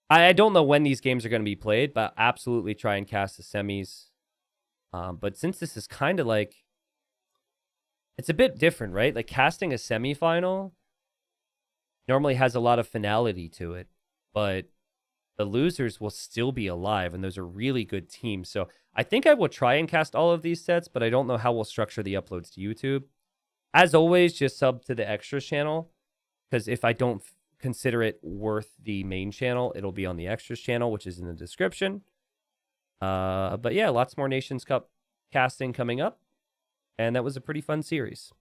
I don't know when these games are going to be played, but absolutely try and cast the semis. But since this is kind of like, it's a bit different, right? Like casting a semifinal normally has a lot of finality to it, but the losers will still be alive, and those are really good teams. So I think I will try and cast all of these sets, but I don't know how we'll structure the uploads to YouTube. As always, just sub to the extras channel, because if I don't consider it worth the main channel, it'll be on the extras channel, which is in the description. But yeah, lots more Nations Cup casting coming up, and that was a pretty fun series.